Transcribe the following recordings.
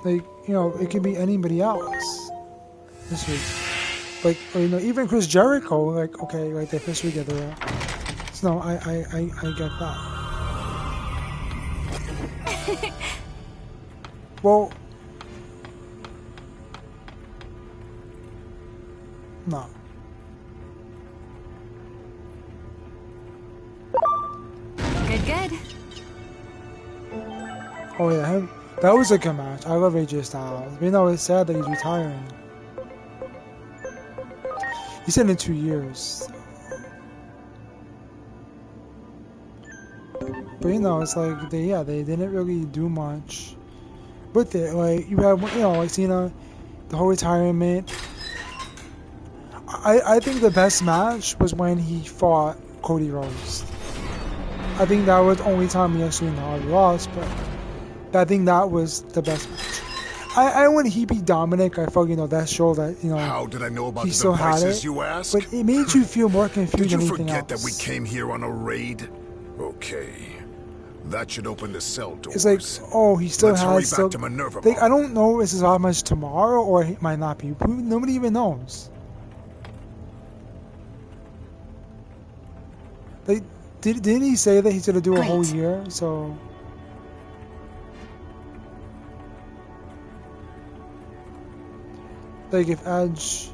Like, you know, it could be anybody else this week. Like, or, you know, even Chris Jericho. Like, okay, like the first week of the. So no, I get that. Well, no. Good. Oh yeah, that was a good match. I love AJ Styles. But you know, it's sad that he's retiring. He said in 2 years. But you know, it's like they didn't really do much with it. Like you have, you know, like Cena, the whole retirement. I think the best match was when he fought Cody Rhodes. I think that was the only time he actually lost, but I think that was the best match. I when he beat Dominic, I felt, you know, that showed that, you know, how did I know about he the still had devices, it, you ask? but it made you feel more confused than anything else. Did you forget that we came here on a raid? Okay, that should open the cell doors. It's like, oh, he still Let's hurry has back to Minerva. Like, I don't know if this is off much tomorrow or it might not be. Nobody even knows. Like, didn't he say that he's gonna do a whole year? So. Like, if Edge...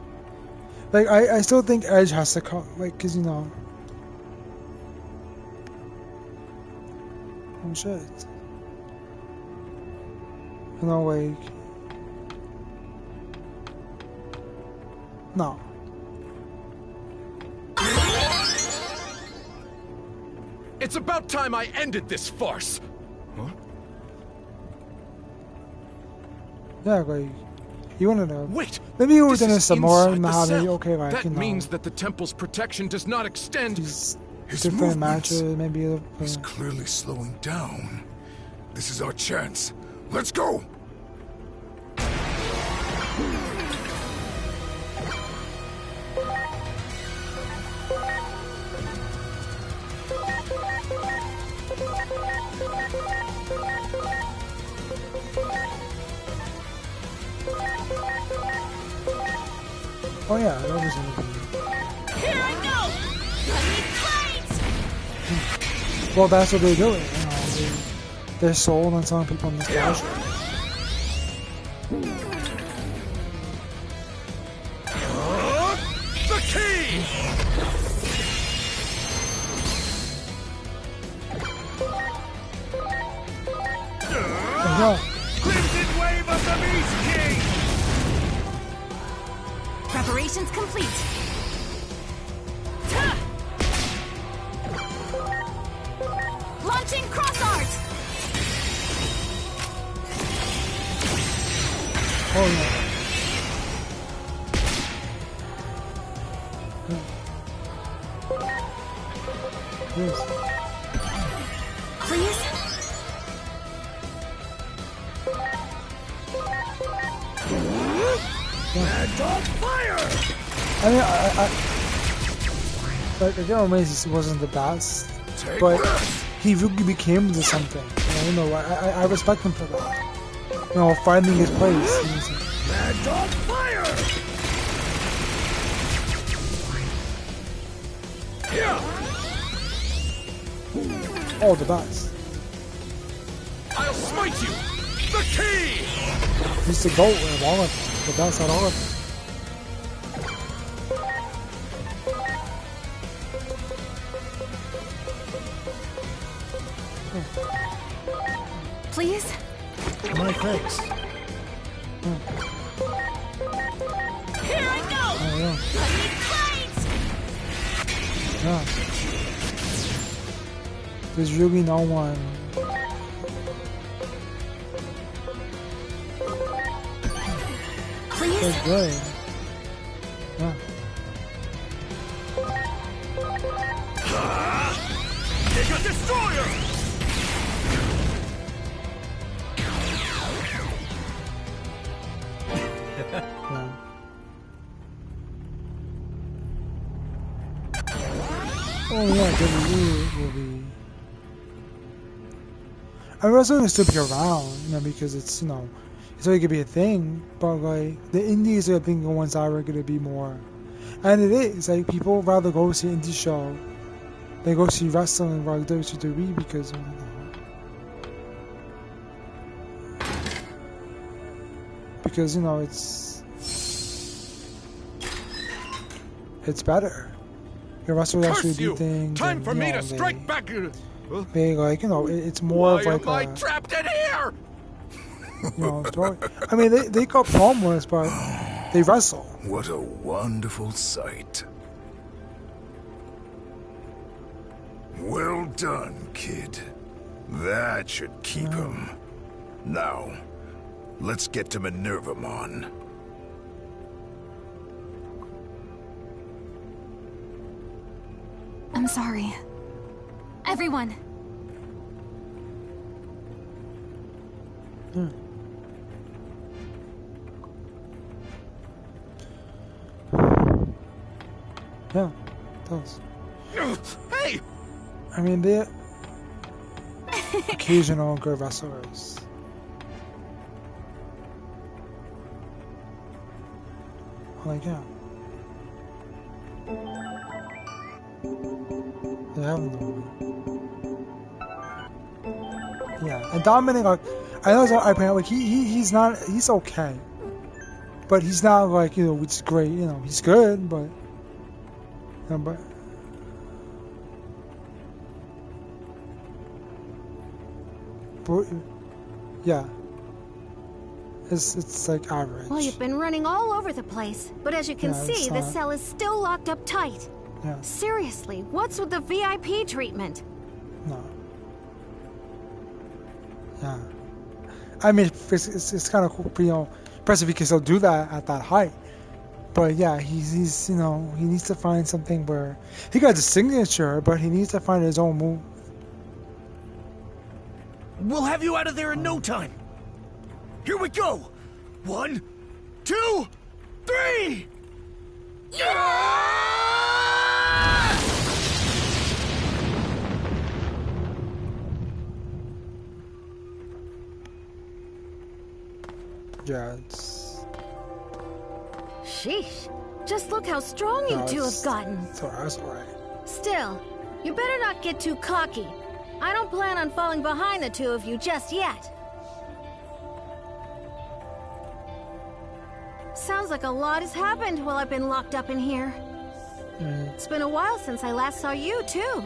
Like, I still think Edge has to come, like, cause, you know... Oh, shit. You know, like... No. It's about time I ended this farce! Huh? Yeah, like... You wanna know? Wait! Maybe he was in a Samoa, inside the Mahali, cell. okay, like, that you know... means that the temple's protection does not extend... His different matches, maybe... He's clearly slowing down. This is our chance. Let's go! Oh yeah, that was in the video. Here I go! Let me fight! Well, that's what they're doing, you know. They're sold on some people in this casual. The key! Crimson Wave of the Beast King! Preparations complete. Launching cross art. Oh yeah. Yes. Please. Mad Dog Fire! I mean, like, again, amazed he wasn't the best, but he really became to something. You know, I respect him for that. You know, finding his place. Mad Dog Fire! Oh, the best. I'll smite you! The key! He's the GOAT of all of them. The best at all of them. Please? My face. Here I go! Oh, yeah. Let me fight! Yeah. There's really no one. Please? That's good. Yeah. Giga Destroyer! Yeah. Oh yeah, WWE will be. I mean, it's going to still be around, you know, because it's, you know, so it could be a thing, but like the indies are, I think, the ones that are going to be more, and it is like people rather go see an indie show than go see wrestling like WWE because you know it's better. Your wrestlers actually do things. Time and, for you me know, to strike back. They like it's more Why of like am I trapped in here? Story. I mean, they got promos, but they wrestle. What a wonderful sight. Well done, kid. That should keep him. Now, let's get to Minervamon. I'm sorry. Everyone. Yeah, it does. Hey! I mean, they're occasional good wrestlers. Like, yeah. They have no. Yeah, and Dominic, like, I know like he's not, he's okay, but he's not like, you know, which is great, you know, he's good, but, you know, but. Yeah, it's like average. Well, you've been running all over the place, but as you can see, the cell is still locked up tight. Yeah. Seriously, what's with the VIP treatment? No. Yeah. I mean, it's kind of cool, you know, impressive because he'll do that at that height. But yeah, he's you know, he needs to find something where he got his signature, but he needs to find his own move. We'll have you out of there in no time. Here we go. 1, 2, 3. Yeah, it's. Sheesh. Just look how strong you two have gotten. So that's alright. Still, you better not get too cocky. I don't plan on falling behind the two of you just yet. Sounds like a lot has happened while I've been locked up in here. It's been a while since I last saw you, too.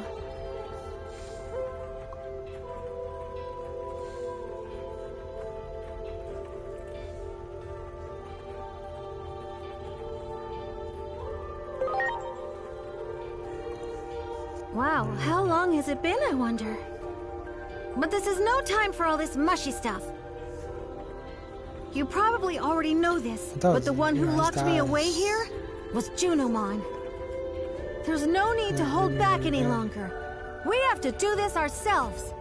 Wow, how long has it been, I wonder? But this is no time for all this mushy stuff. You probably already know this, but the one who locked me away here was Junimon. There's no need to hold back any longer. We have to do this ourselves.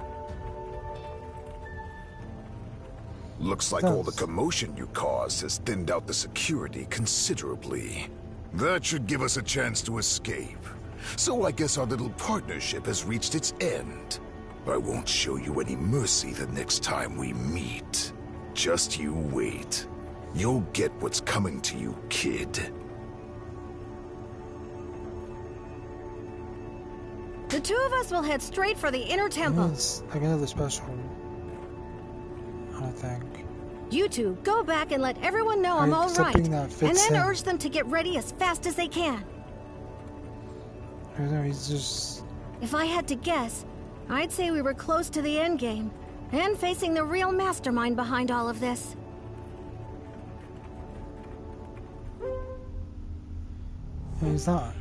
Looks like all the commotion you caused has thinned out the security considerably. That should give us a chance to escape. So I guess our little partnership has reached its end. I won't show you any mercy the next time we meet. Just you wait. You'll get what's coming to you, kid. The two of us will head straight for the inner temple. Like another special. I think. You two go back and let everyone know I'm all right, and then urge them to get ready as fast as they can. I know, he's just... If I had to guess, I'd say we were close to the end game, and facing the real mastermind behind all of this. No, he's not.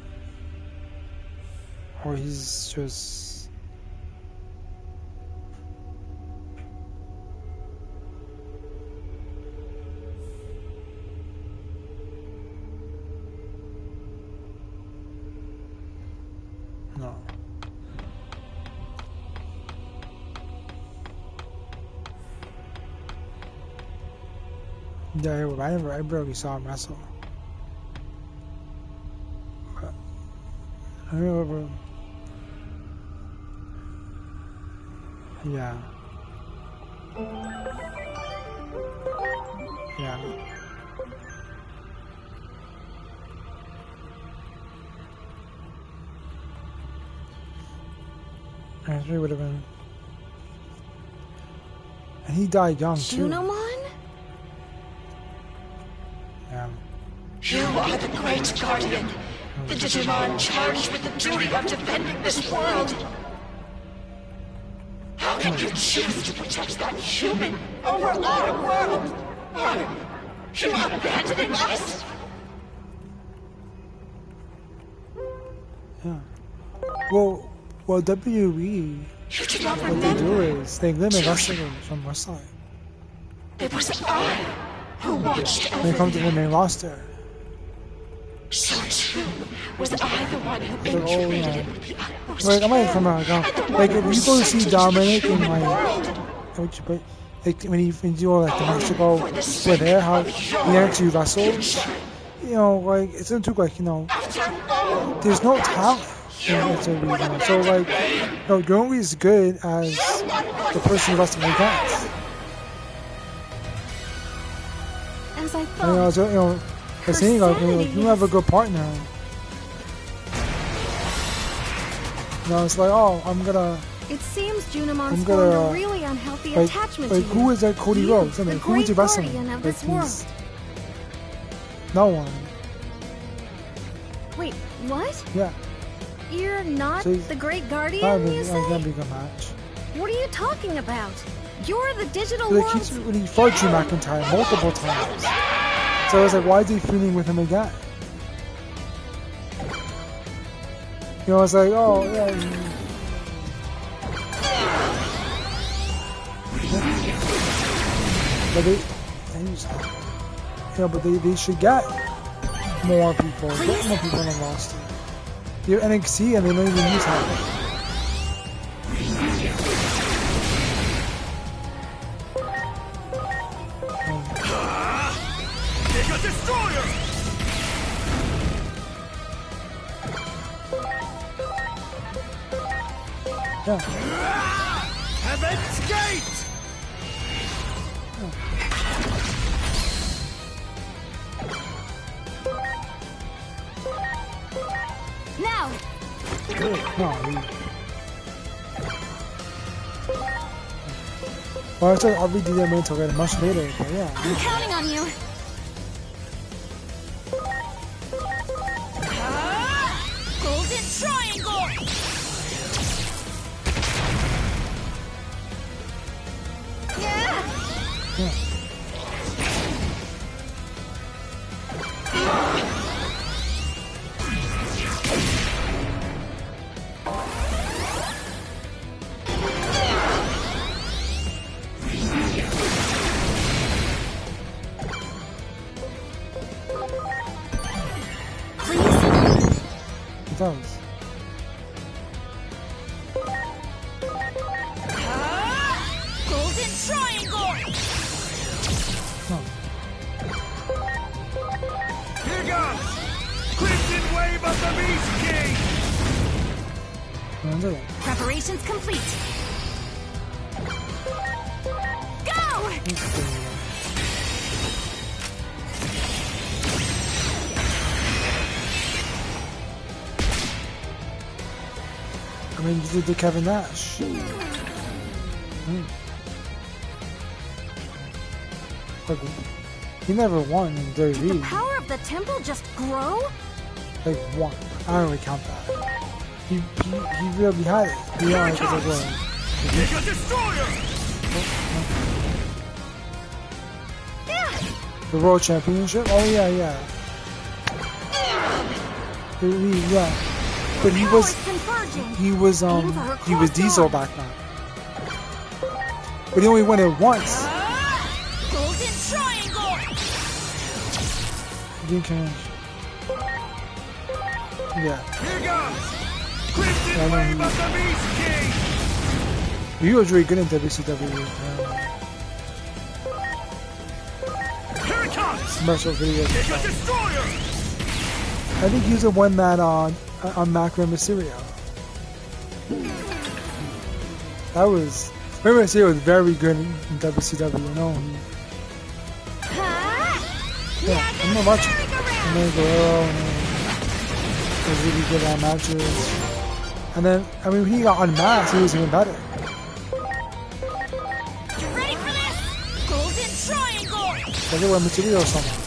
Or he's just... No. Yeah, I barely saw him wrestle. I remember. Yeah. Yeah. Actually, would have been. And he died young too. Junimon? Yeah. You are the great guardian, the Digimon charged with the duty of defending this world. How can you choose to protect that human over our world? Are you abandoning us? Yeah. Well, WE, what they do is they limit wrestlers from wrestling. It was I who watched over When it comes to the them. main roster. So too was I the one who They're all, incubated it with the utmost like, I might care, come out. and the one Like, who if you was go to sent see to Dominic heal in the like, world. like when you do all like the Mexico over there, how he actually wrestles, you know, like it's into like, you know, there's no talent in WWE. So like, you know, you're only as good as the person you're wrestling against. As I You know, thought. so, you know, the saying like, you know, you have a good partner. You know, it's like, oh, I'm gonna. It seems Junimon's I'm formed gonna, a really unhealthy like, attachment like to who you. is that Cody You, Rhodes? I mean, the who is he great wrestling? guardian of Like, this world. he's no one. Wait, what? Yeah. You're not So he's the great Not guardian, you it's say? gonna be a good match. What are you talking about? You're the digital But he world. keeps really fought Drew McIntyre multiple times. So I was like, why is he feuding with him again? You know, I was like, oh yeah. But they should get more people. Get more people on the roster. You're NXT and they don't even use half. Mega Destroyer! Yeah. Heaven's Gate! Now, No, well, I thought RVD didn't wait until much later, but yeah. I'm counting on you. Golden Triangle! Yeah. It does. Golden Triangle! No. Here goes! Crimson Wave of the Beast King! Don't do that. Preparations complete. Go! I mean, you did the Kevin Nash. Like, he never won in Did the WWE. power of the temple just grow? Like, one. I don't really count that. He really had it. You know, like, it's like, well, Mega Destroyer! the World Championship? Oh, yeah, yeah. Yeah. But he was, Converging. he was Diesel back then. But he only won it once. Golden Triangle! He didn't change. Yeah. Here goes! Crimson I know Wave he- of the Beast King! He was really good in WCW. Here it comes! Commercial videos. Mega Destroyer! I think he was the one that on Macro Mysterio. That was Rey Mysterio was very good in WCW. You know, Yeah, I'm not watching. And then Guerrero, and then was really good at matches. And then, I mean, when he got unmasked, he was even better. You ready for this? Golden triangle! That's why Mitsubishi so much.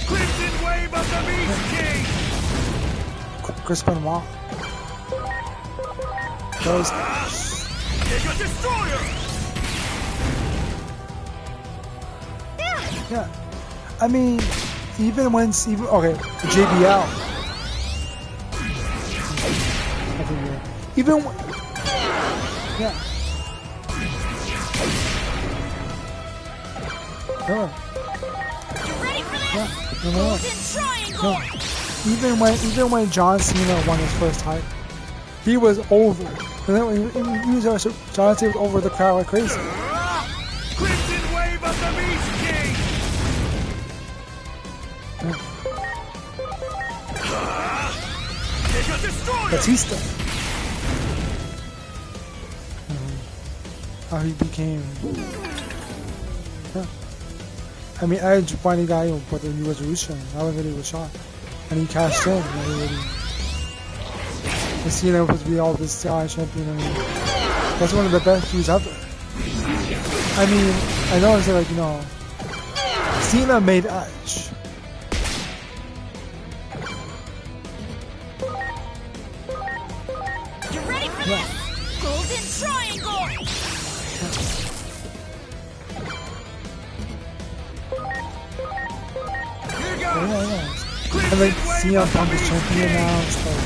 Crimson wave of the Beast King! Chris Benoit. That was Mega Destroyer! yeah. I mean, even when okay, JBL. I think yeah. Even when, yeah. No. You ready for this? Yeah. No. Golden triangle! No. Even when John Cena won his first title, he was over. And then when he was John Cena was over the crowd like crazy. Crimson wave of the Beast King! Mega Destroyer! Batista. How he became. Yeah. I mean, Edge finally got him for the New Resolution. That was really was shot. And he cashed in. And really. And Cena was to be all this guy champion. I mean, that's one of the best feuds ever. I mean, I know I said, like, you know, Cena made Edge. You ready for this? Golden triangle! Here Yeah, goes! yeah. And like, CM Punk is champion now. It's like,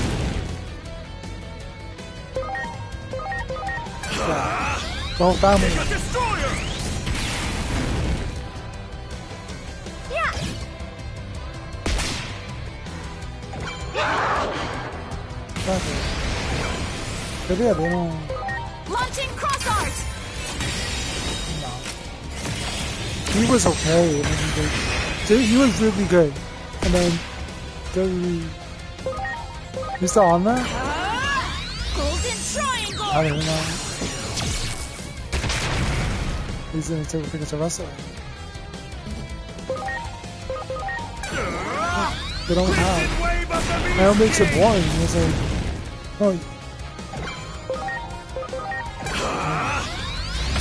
yeah. The whole family. Mega Destroyer! Yeah! Exactly. But yeah, they don't. Launching cross art! He was okay. I mean, he was really good. And then, he's still on there? Golden triangle! I don't even know. He's gonna take a pick as a wrestler. They don't have. Crimson wave of the Beast That makes it King! boring. It's like, oh,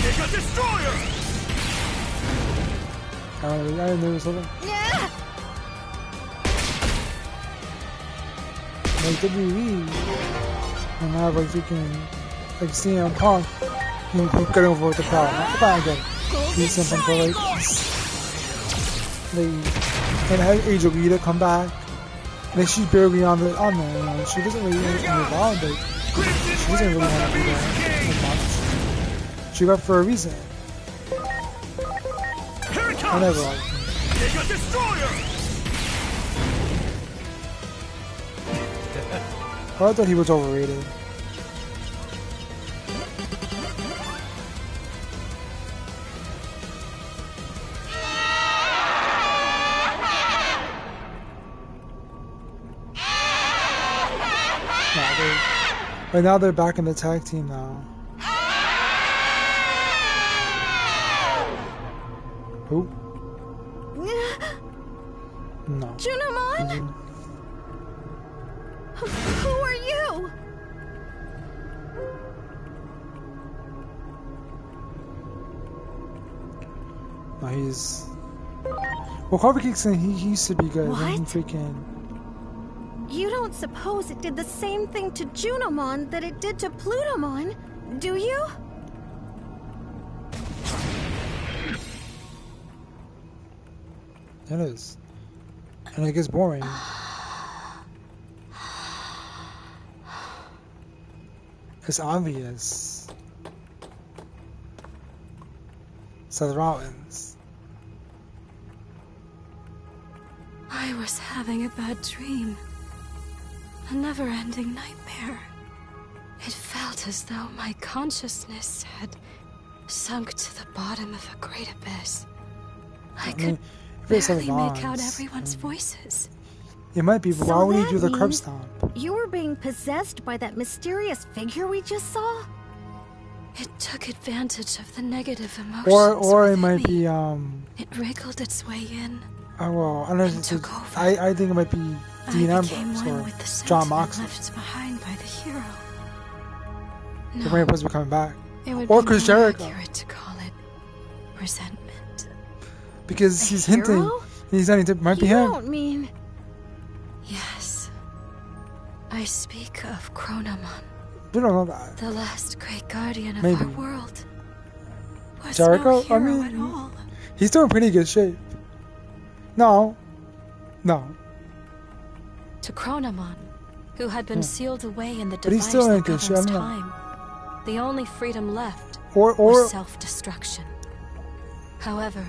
Mega Destroyer! I didn't know something. Yeah! Like WWE, and have like freaking like CM Punk, you get over with the crowd. I get it. He's CM Punk, but like they and had Angel Lita come back. And she's barely on there. You know, she doesn't really move on, but she doesn't really want to be there as much. She got for a reason. Here it I comes! never liked her. Mega Destroyer! I thought he was overrated. But now they're back in the tag team now. Who? No. Junimon? Who are you? No, he's. Well, Carver Kickson, he used to be good. What? Then he freaking. You don't suppose it did the same thing to Junimon that it did to Plutomon, do you? It is. And it gets boring. It's obvious. Seth Rollins. I was having a bad dream. A never-ending nightmare. It felt as though my consciousness had sunk to the bottom of a great abyss. I could barely make out everyone's voices. It might be, but So why would he that do the curb means stomp? You were being possessed by that mysterious figure we just saw? It took advantage of the negative emotions. Or it within might me. be It wriggled its way in. oh well, I don't know. And took over. I think it might be Dean I became Ambrose one or with the John sentiment Moxley. left behind by the hero. The No, way supposed to be coming back, it would or be Chris more Jericho, accurate to call it resentment. because A he's hinting. hero? He's saying it might be You him. don't mean... Yes. I speak of Chronomon, We don't know that. the last great guardian of Maybe. our world. Was Jericho? no I hero mean, at all. He's still in pretty good shape. No. To Chronomon, who had been sealed away in the But he's device still in that good shape, governs I don't know. time, the only freedom left Or was self-destruction. However,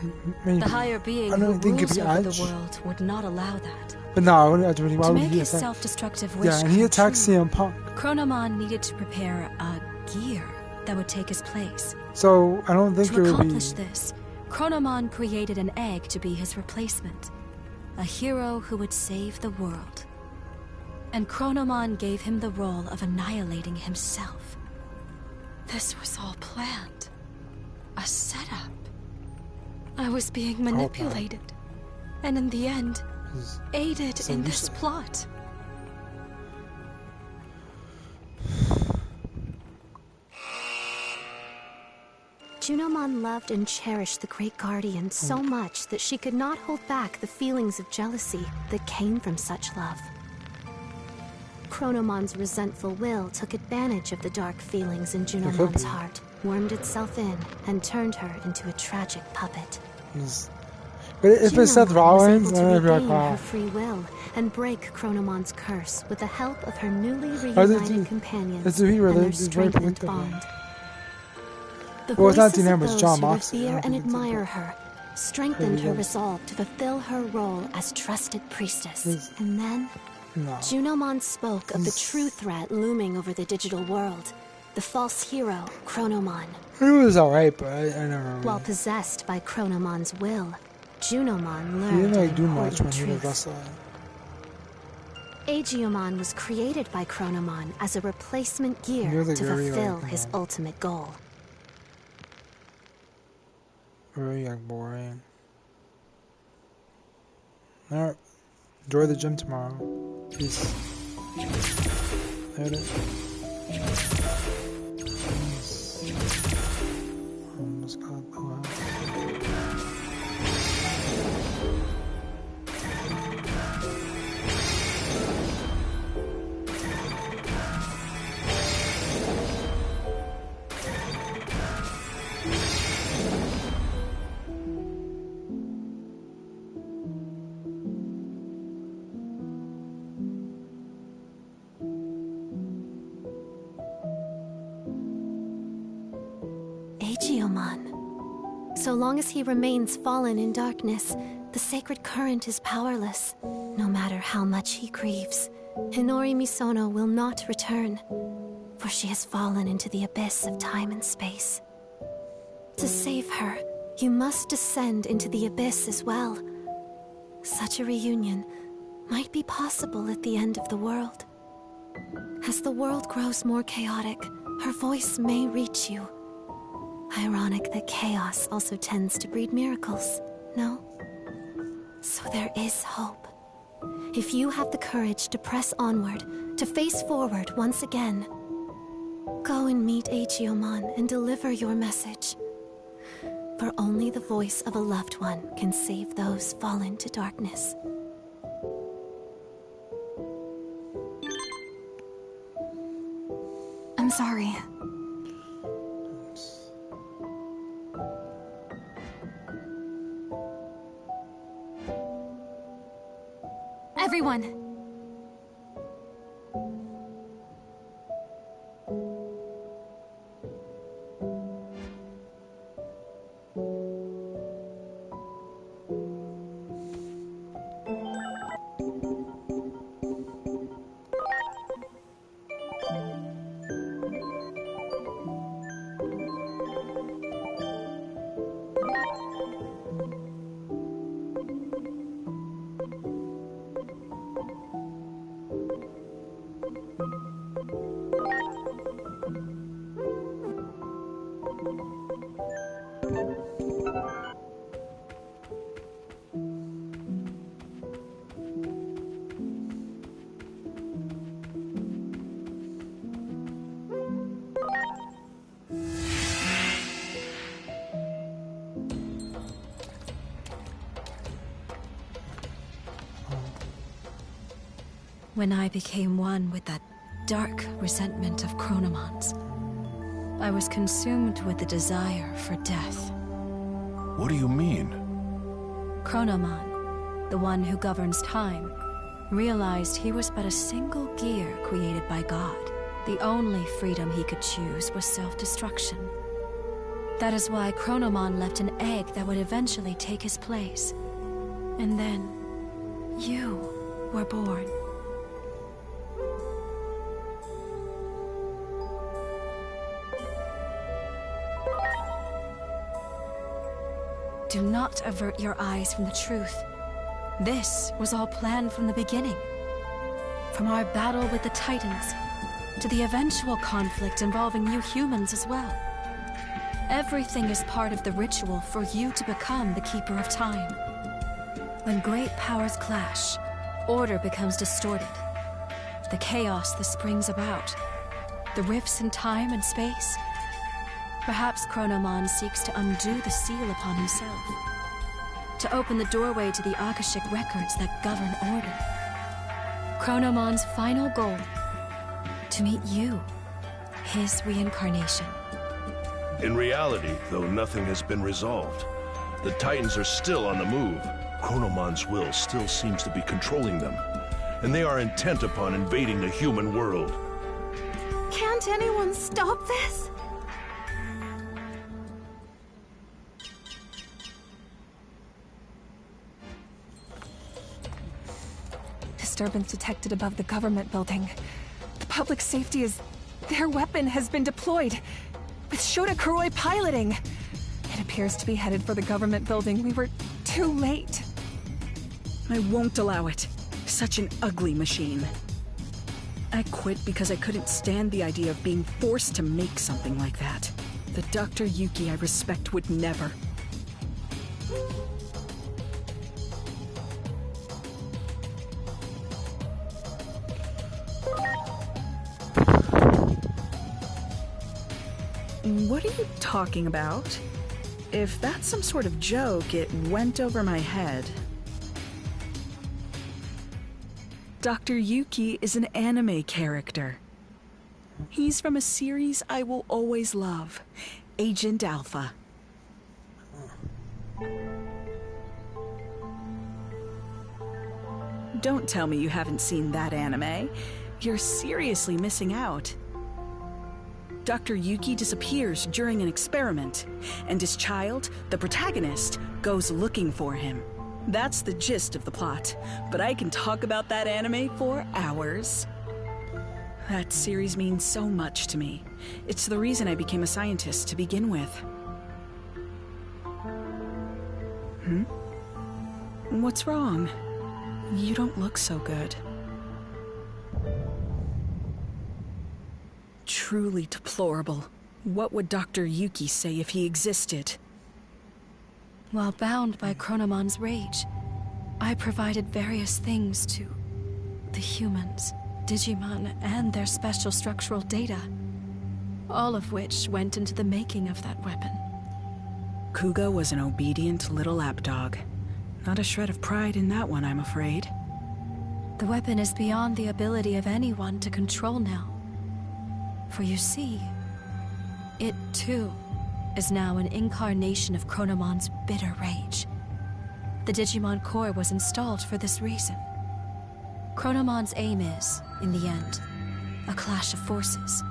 maybe. the higher being I who don't think rules it'd be over Edge. the world would not allow that. But no, I wouldn't. Why To would make he his attack? self-destructive wish Yeah, and he come attacks true, CM Punk. Chronomon needed to prepare a gear that would take his place. So I don't think it To would be. accomplish this, Chronomon created an egg to be his replacement, a hero who would save the world. And Chronomon gave him the role of annihilating himself. This was all planned. A setup. I was being manipulated, and in the end, aided in this plot. Junomon loved and cherished the Great Guardian so much that she could not hold back the feelings of jealousy that came from such love. Chronomon's resentful will took advantage of the dark feelings in Junomon's heart, wormed itself in, and turned her into a tragic puppet. But if it's Seth Rollins, was then able I'd to be like, regain wow. her free will and break Chronomon's curse with the help of her newly reunited companions It's very and their predictable. strengthened bond. The Well, it's not voices Dean of Ambrose, those John who Moxley. I revere don't and think it's admire Dean her strengthened her resolve to fulfill her role as trusted priestess. And then, No. Junomon spoke of the true threat looming over the digital world, the false hero, Chronomon. It was alright, but I never really. While possessed by Chronomon's will, Junomon He learned didn't an do much when important he was truth. wrestling. Aegiomon was created by Chronomon as a replacement gear You're the to girl, fulfill like, his come on. ultimate goal. Very boring. Alright. Enjoy the gym tomorrow. Peace. Later. Almost got the last. Aegiomon. So long as he remains fallen in darkness, the sacred current is powerless, no matter how much he grieves. Hinori Misono will not return, for she has fallen into the abyss of time and space. To save her, you must descend into the abyss as well. Such a reunion might be possible at the end of the world. As the world grows more chaotic, her voice may reach you. Ironic that chaos also tends to breed miracles, no? So there is hope. If you have the courage to press onward, to face forward once again, go and meet Aegiomon and deliver your message. For only the voice of a loved one can save those fallen to darkness. I'm sorry. Everyone! When I became one with that dark resentment of Chronomon's, I was consumed with the desire for death. What do you mean? Chronomon, the one who governs time, realized he was but a single gear created by God. The only freedom he could choose was self-destruction. That is why Chronomon left an egg that would eventually take his place. And then, you were born. Do not avert your eyes from the truth. This was all planned from the beginning. From our battle with the Titans, to the eventual conflict involving you humans as well. Everything is part of the ritual for you to become the Keeper of Time. When great powers clash, order becomes distorted. The chaos that springs about, the rifts in time and space. Perhaps Chronomon seeks to undo the seal upon himself, to open the doorway to the Akashic records that govern order. Chronomon's final goal, to meet you, his reincarnation. In reality, though nothing has been resolved, the Titans are still on the move. Chronomon's will still seems to be controlling them, and they are intent upon invading the human world. Can't anyone stop this? Disturbance detected above the government building. The public safety is... Their weapon has been deployed, with Shota Kuroi piloting. It appears to be headed for the government building. We were too late. I won't allow it. Such an ugly machine. I quit because I couldn't stand the idea of being forced to make something like that. The Dr. Yuki I respect would never. What are you talking about? If that's some sort of joke, it went over my head. Dr. Yuki is an anime character. He's from a series I will always love, Agent Alpha. Don't tell me you haven't seen that anime. You're seriously missing out. Dr. Yuki disappears during an experiment, and his child, the protagonist, goes looking for him. That's the gist of the plot, but I can talk about that anime for hours. That series means so much to me. It's the reason I became a scientist to begin with. What's wrong? You don't look so good. Truly deplorable. What would Dr. Yuki say if he existed? While bound by Chronomon's rage, I provided various things to the humans, Digimon, and their special structural data, all of which went into the making of that weapon. Kuga was an obedient little lapdog. Not a shred of pride in that one, I'm afraid. The weapon is beyond the ability of anyone to control now. For you see, it too is now an incarnation of Chronomon's bitter rage. The Digimon core was installed for this reason. Chronomon's aim is, in the end, a clash of forces.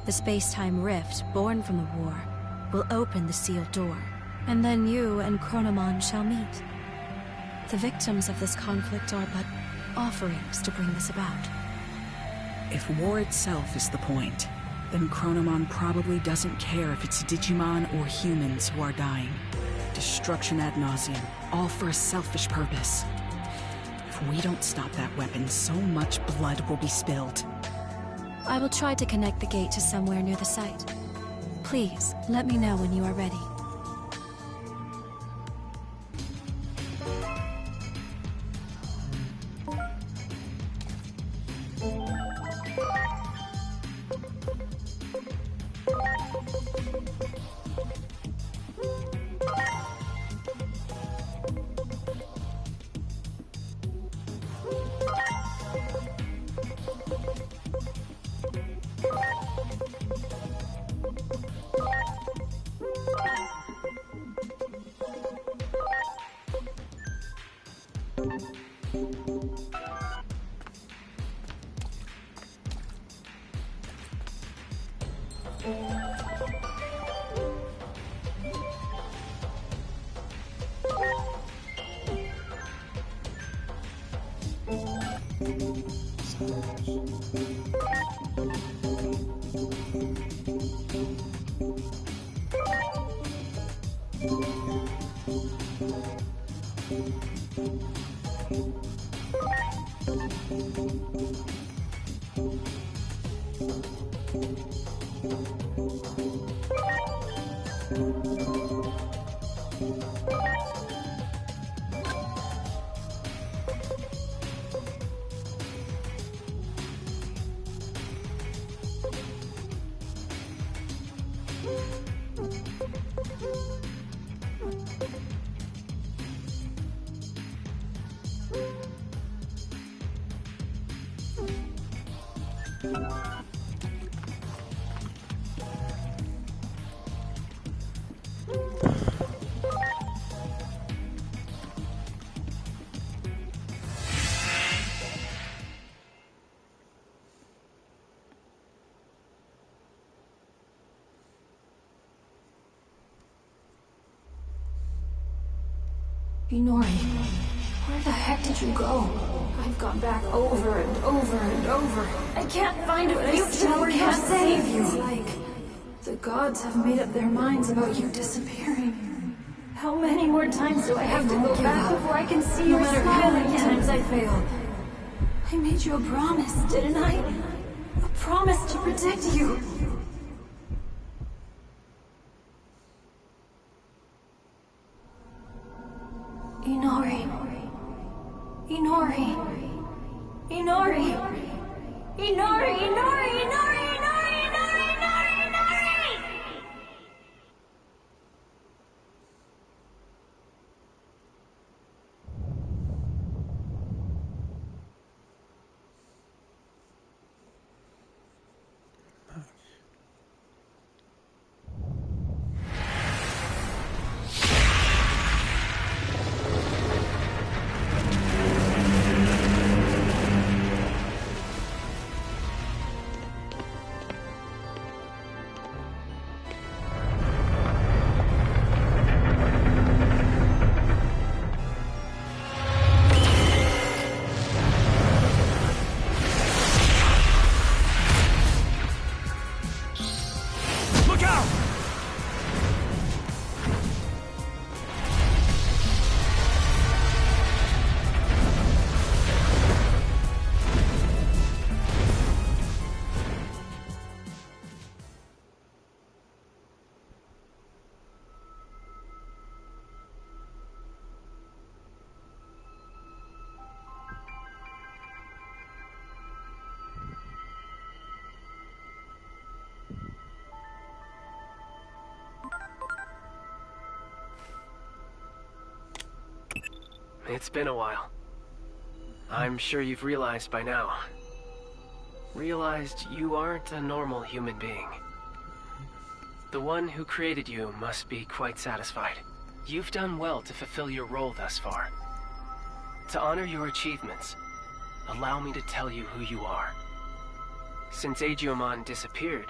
The space-time rift born from the war will open the sealed door, and then you and Chronomon shall meet. The victims of this conflict are but offerings to bring this about. If war itself is the point, then Chronomon probably doesn't care if it's Digimon or humans who are dying. Destruction ad nauseum, all for a selfish purpose. If we don't stop that weapon, so much blood will be spilled. I will try to connect the gate to somewhere near the site. Please, let me know when you are ready. Inori, where the heck did you go? I've gone back over and over and over. I can't find it, but I still can't save you. It's like the gods have made up their minds about you disappearing. How many more times do I have to go back before I can see your smile again? No matter how many times I fail. I made you a promise, didn't I? A promise to protect you. Inori. Inori. Inori. Inori, Inori, Inori, Inori, Inori, Inori! It's been a while. I'm sure you've realized by now. Realized you aren't a normal human being. The one who created you must be quite satisfied. You've done well to fulfill your role thus far. To honor your achievements, allow me to tell you who you are. Since Digimon disappeared,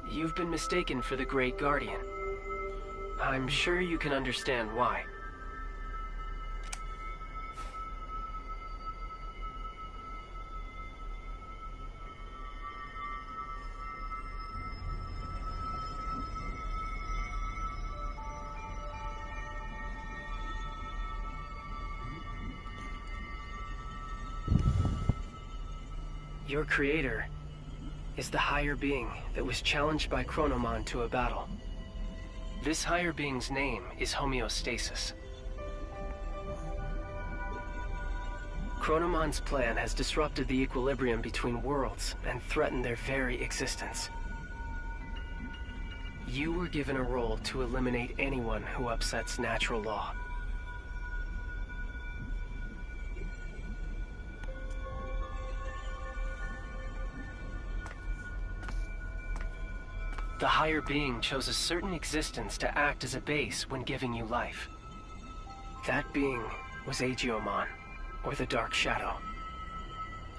you've been mistaken for the Great Guardian. I'm sure you can understand why. Your creator is the higher being that was challenged by Chronomon to a battle. This higher being's name is Homeostasis. Chronomon's plan has disrupted the equilibrium between worlds and threatened their very existence. You were given a role to eliminate anyone who upsets natural law. The higher being chose a certain existence to act as a base when giving you life. That being was Digimon, or the Dark Shadow.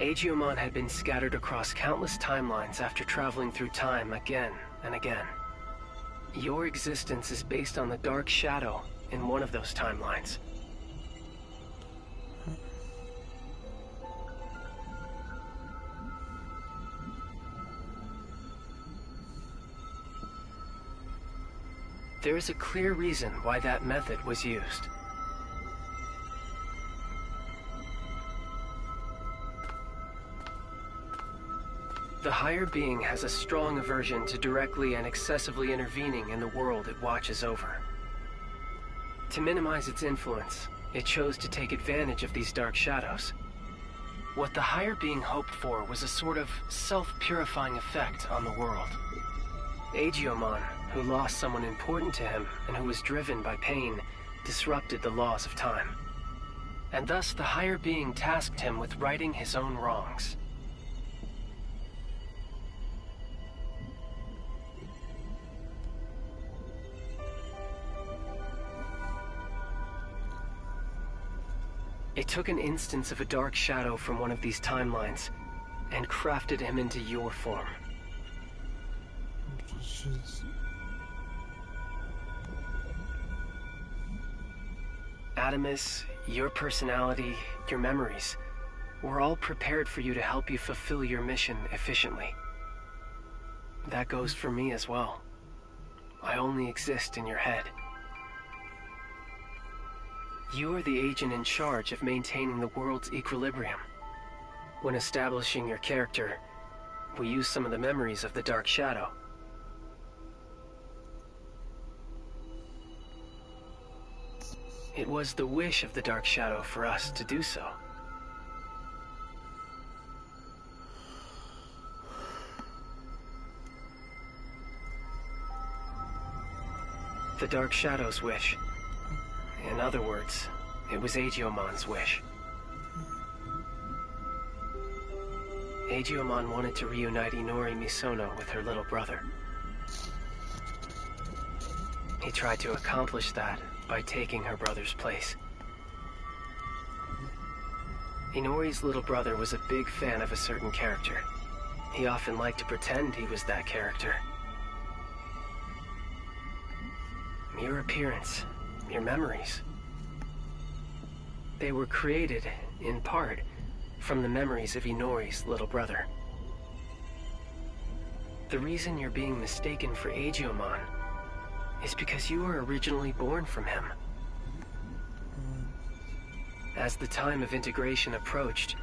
Digimon had been scattered across countless timelines after traveling through time again and again. Your existence is based on the Dark Shadow in one of those timelines. There is a clear reason why that method was used. The higher being has a strong aversion to directly and excessively intervening in the world it watches over. To minimize its influence, it chose to take advantage of these dark shadows. What the higher being hoped for was a sort of self-purifying effect on the world. Agiomon, who lost someone important to him and who was driven by pain, disrupted the laws of time. And thus the higher being tasked him with righting his own wrongs. It took an instance of a dark shadow from one of these timelines and crafted him into your form. Adamus, your personality, your memories, were all prepared for you to help you fulfill your mission efficiently. That goes for me as well. I only exist in your head. You are the agent in charge of maintaining the world's equilibrium. When establishing your character, we use some of the memories of the Dark Shadow. It was the wish of the Dark Shadow for us to do so. The Dark Shadow's wish. In other words, it was Agiomon's wish. Agiomon wanted to reunite Inori Misono with her little brother. He tried to accomplish that by taking her brother's place. Inori's little brother was a big fan of a certain character. He often liked to pretend he was that character. Your appearance, your memories. They were created, in part, from the memories of Inori's little brother. The reason you're being mistaken for Agiomon is because you were originally born from him. As the time of integration approached,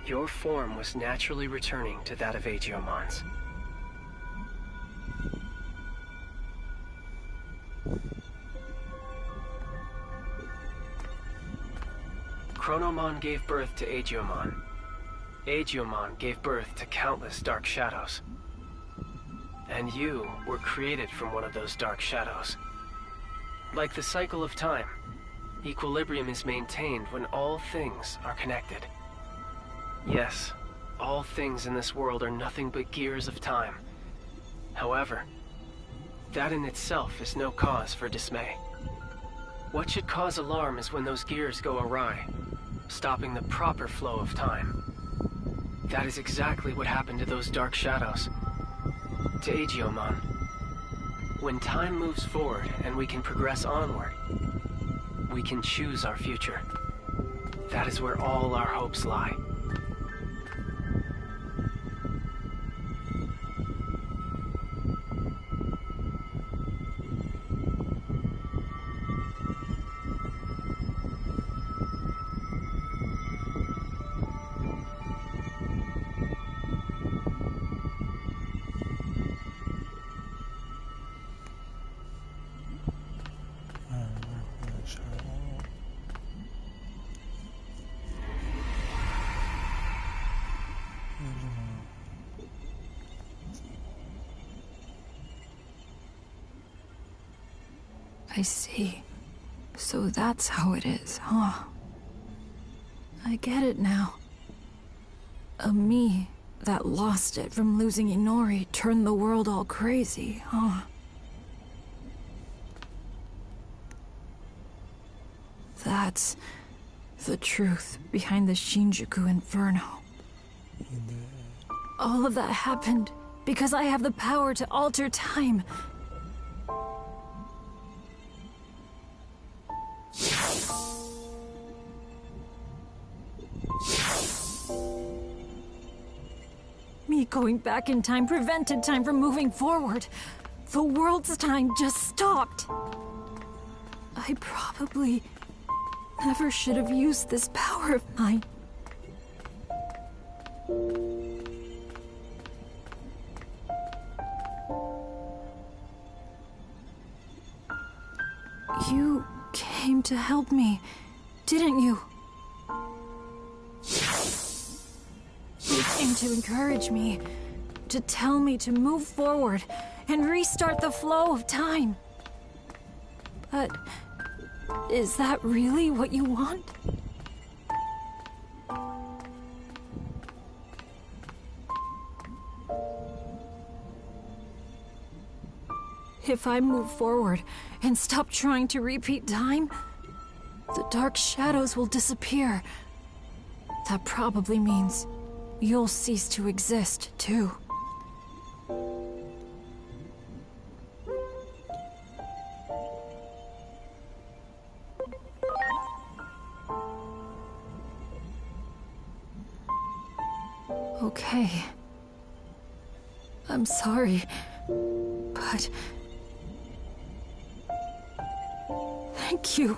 your form was naturally returning to that of Agiomon's. Chronomon gave birth to Agiomon. Agiomon gave birth to countless dark shadows. And you were created from one of those dark shadows. Like the cycle of time, equilibrium is maintained when all things are connected. Yes, all things in this world are nothing but gears of time. However, that in itself is no cause for dismay. What should cause alarm is when those gears go awry, stopping the proper flow of time. That is exactly what happened to those dark shadows. To Agiomon. When time moves forward and we can progress onward, we can choose our future. That is where all our hopes lie. I see. So that's how it is, huh? I get it now. A me that lost it from losing Inori turned the world all crazy, huh? That's the truth behind the Shinjuku Inferno. All of that happened because I have the power to alter time. Me going back in time prevented time from moving forward. The world's time just stopped. I probably never should have used this power of mine. You came to help me, didn't you? You came to encourage me, to tell me to move forward and restart the flow of time. But is that really what you want? If I move forward and stop trying to repeat time, the dark shadows will disappear. That probably means you'll cease to exist, too. Okay. I'm sorry, but... thank you.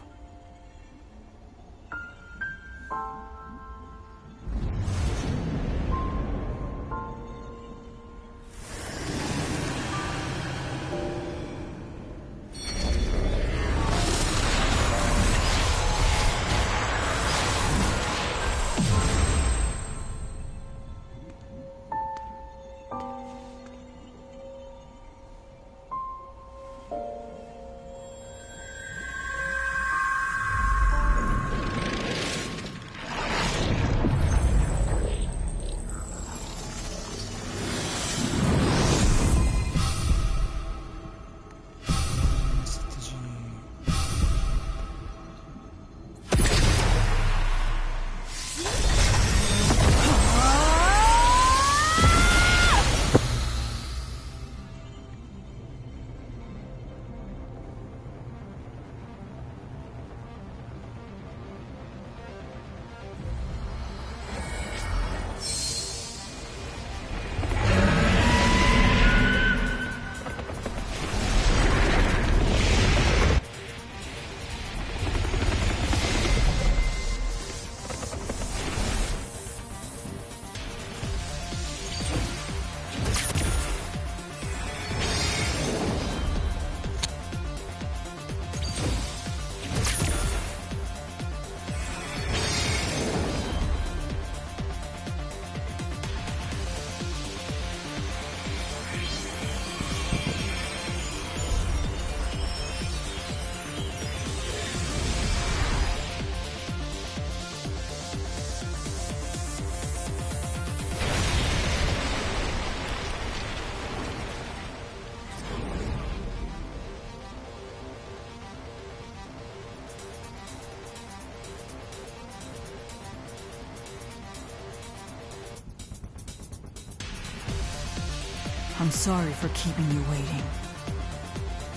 I'm sorry for keeping you waiting.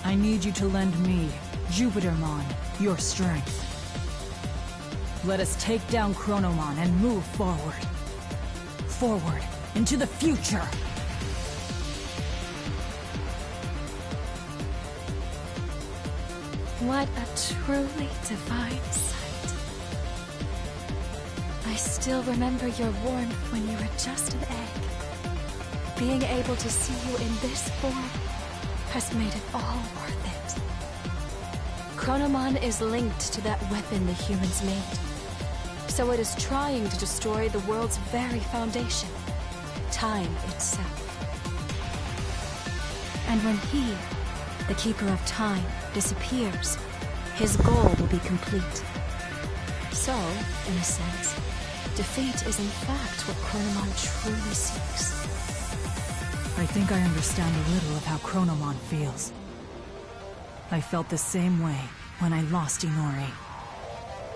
I need you to lend me, Jupitermon, your strength. Let us take down Chronomon and move forward. Forward, into the future! What a truly divine sight. I still remember your warmth when you were just an egg. Being able to see you in this form has made it all worth it. Chronomon is linked to that weapon the humans made. So it is trying to destroy the world's very foundation, time itself. And when he, the Keeper of Time, disappears, his goal will be complete. So, in a sense, defeat is in fact what Chronomon truly seeks. I think I understand a little of how Chronomon feels. I felt the same way when I lost Inori.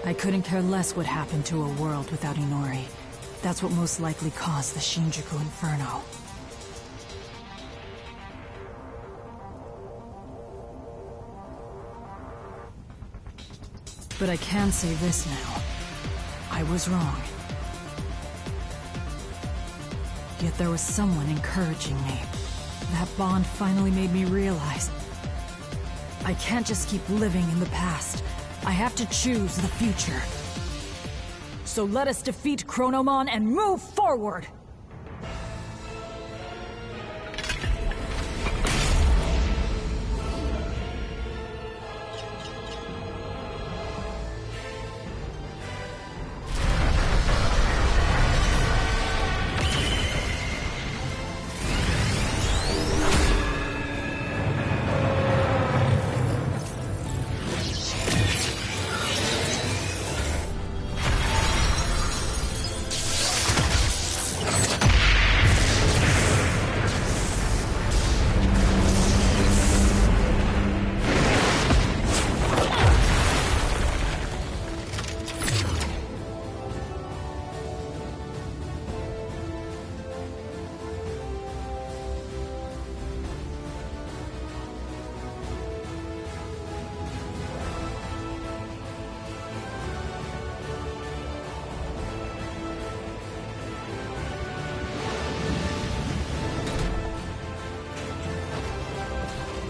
I couldn't care less what happened to a world without Inori. That's what most likely caused the Shinjuku Inferno. But I can say this now. I was wrong. Yet there was someone encouraging me. That bond finally made me realize I can't just keep living in the past. I have to choose the future. So let us defeat Chronomon and move forward!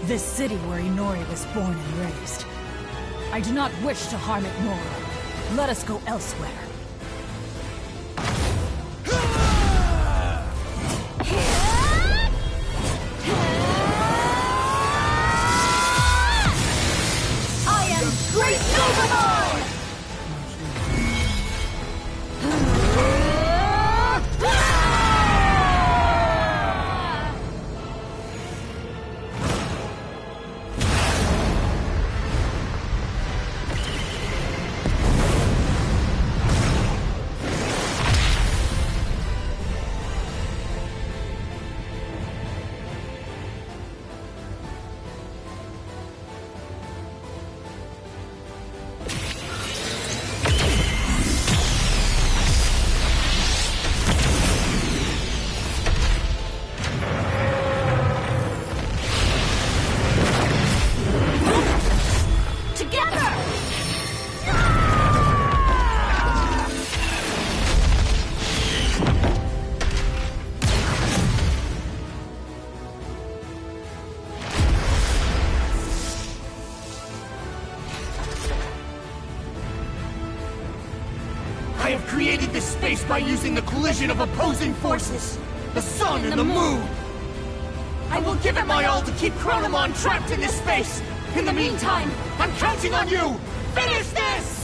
This city where Inori was born and raised. I do not wish to harm it more. Let us go elsewhere. I am Great Digimon! I have created this space by using the collision of opposing forces. The sun and the moon. I will give it my all to keep Chronomon trapped in this space. In the meantime, I'm counting on you! Finish this!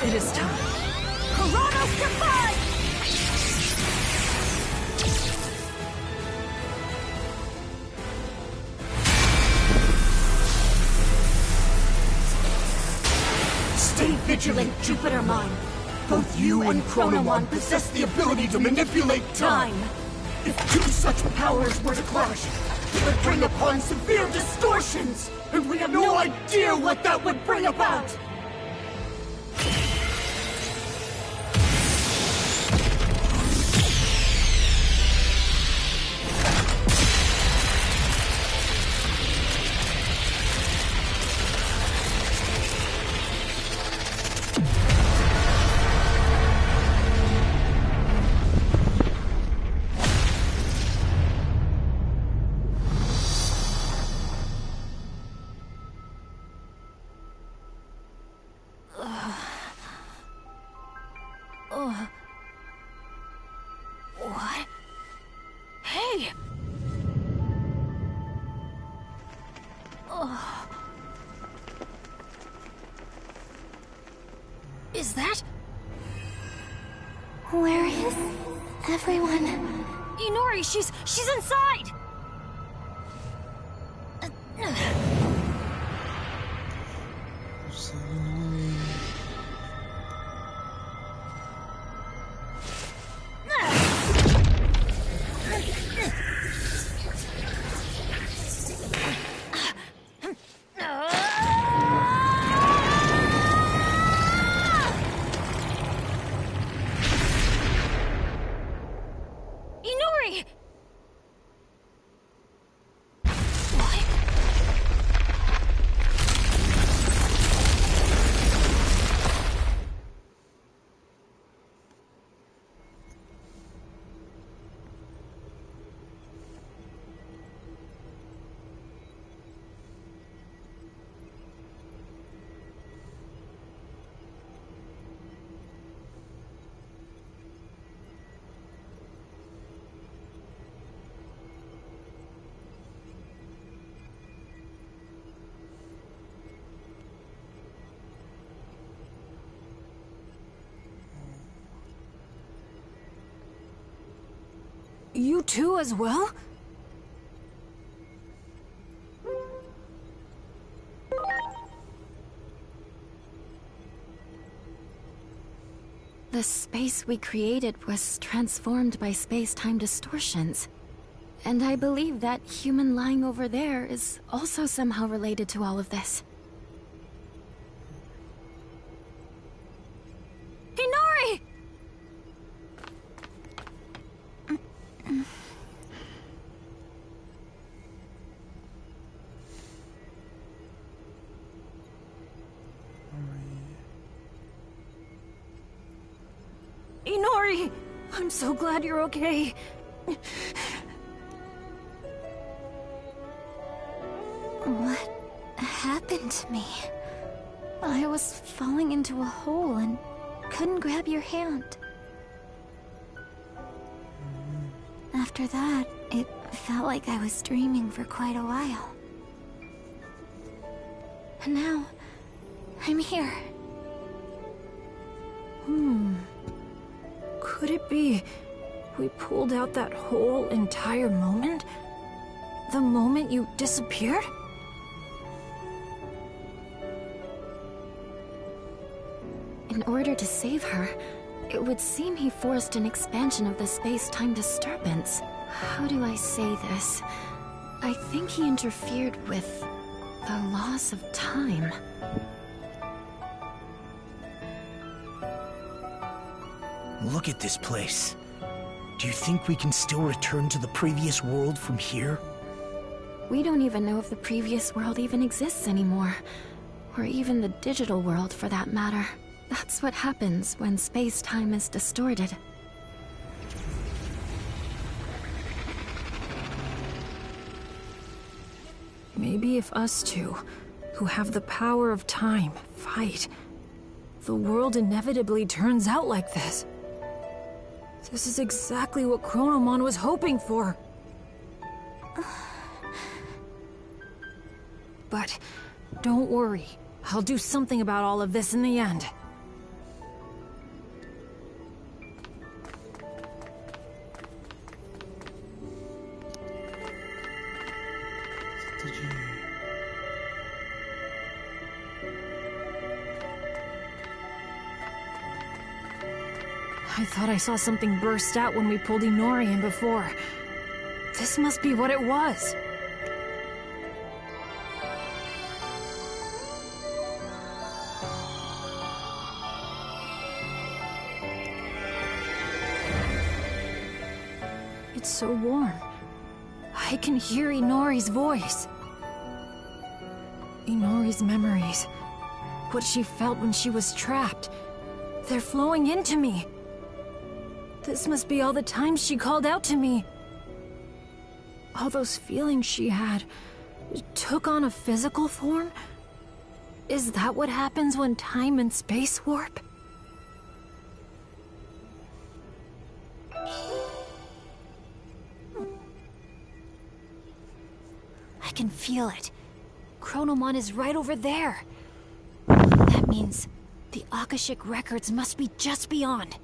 It is time. Chronos Defy! Stay vigilant, Jupitermon. Both you and Chronomon possess the ability to manipulate time. If two such powers were to clash, it would bring upon severe distortions, and we have no idea what that would bring about. What? Hey! Is that? Where is everyone? Inori, she's inside! So annoying. Inori! You too as well? The space we created was transformed by space-time distortions. And I believe that human lying over there is also somehow related to all of this. Inori! Inori! I'm so glad you're okay. What happened to me? I was falling into a hole and couldn't grab your hand. After that, it felt like I was dreaming for quite a while. And now, I'm here. Could it be we pulled out that whole entire moment? The moment you disappeared? In order to save her, it would seem he forced an expansion of the space-time disturbance. How do I say this? I think he interfered with the loss of time. Look at this place. Do you think we can still return to the previous world from here? We don't even know if the previous world even exists anymore. Or even the digital world, for that matter. That's what happens when space-time is distorted. Maybe if us two, who have the power of time, fight, the world inevitably turns out like this. This is exactly what Chronomon was hoping for. But don't worry. I'll do something about all of this in the end. I thought I saw something burst out when we pulled Inori in before. This must be what it was. It's so warm. I can hear Inori's voice. Inori's memories. What she felt when she was trapped. They're flowing into me. This must be all the times she called out to me. All those feelings she had took on a physical form? Is that what happens when time and space warp? I can feel it. Chronomon is right over there. That means the Akashic records must be just beyond.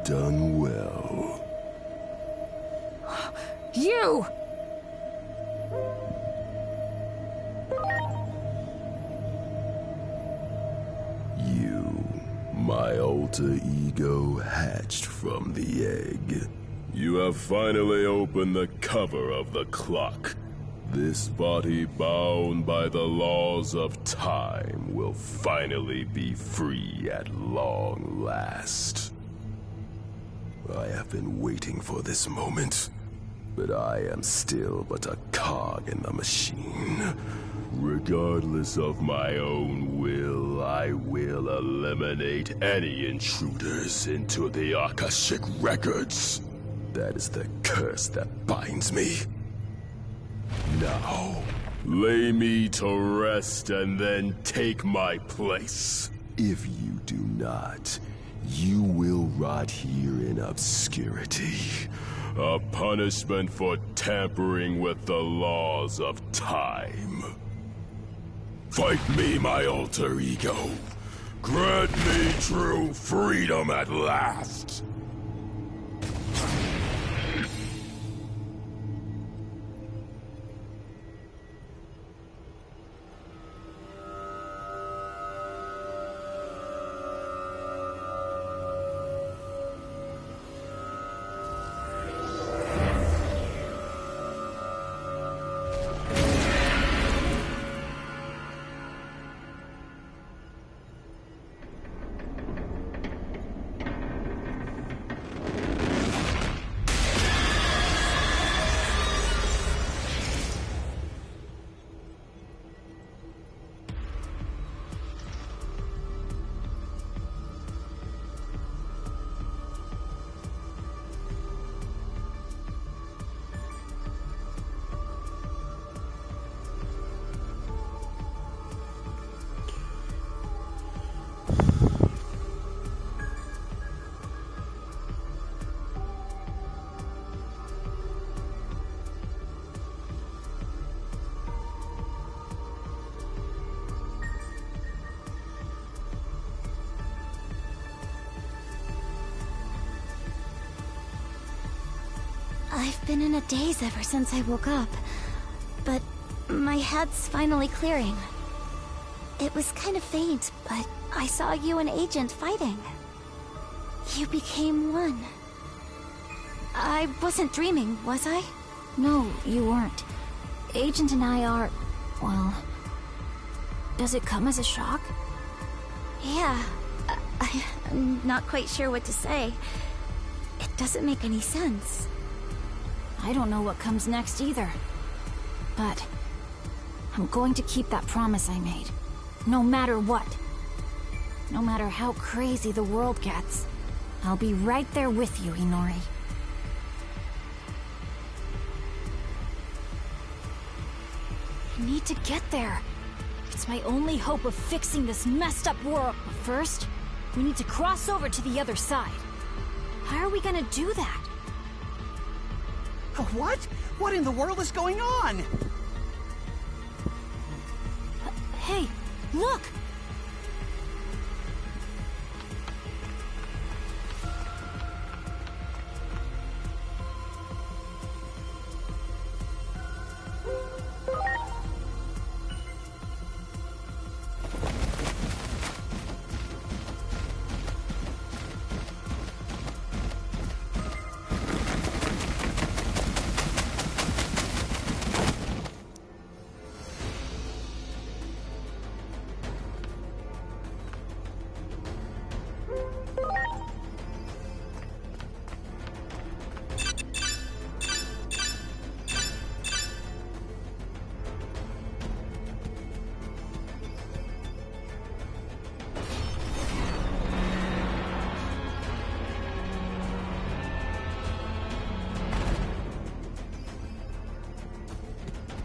Done well. You! You, my alter ego hatched from the egg. You have finally opened the cover of the clock. This body bound by the laws of time will finally be free at long last. I have been waiting for this moment, but I am still but a cog in the machine. Regardless of my own will, I will eliminate any intruders into the Akashic records. That is the curse that binds me. Now, lay me to rest and then take my place. If you do not, you will rot here in obscurity. A punishment for tampering with the laws of time. Fight me, my alter ego. Grant me true freedom at last. I've been in a daze ever since I woke up, but my head's finally clearing. It was kind of faint, but I saw you and Agent fighting. You became one. I wasn't dreaming, was I? No, you weren't. Agent and I are... well... Does it come as a shock? Yeah. I'm not quite sure what to say. It doesn't make any sense. I don't know what comes next either. But... I'm going to keep that promise I made. No matter what. No matter how crazy the world gets. I'll be right there with you, Inori. I need to get there. It's my only hope of fixing this messed up world. But first, we need to cross over to the other side. How are we gonna do that? What? What in the world is going on? Hey, look!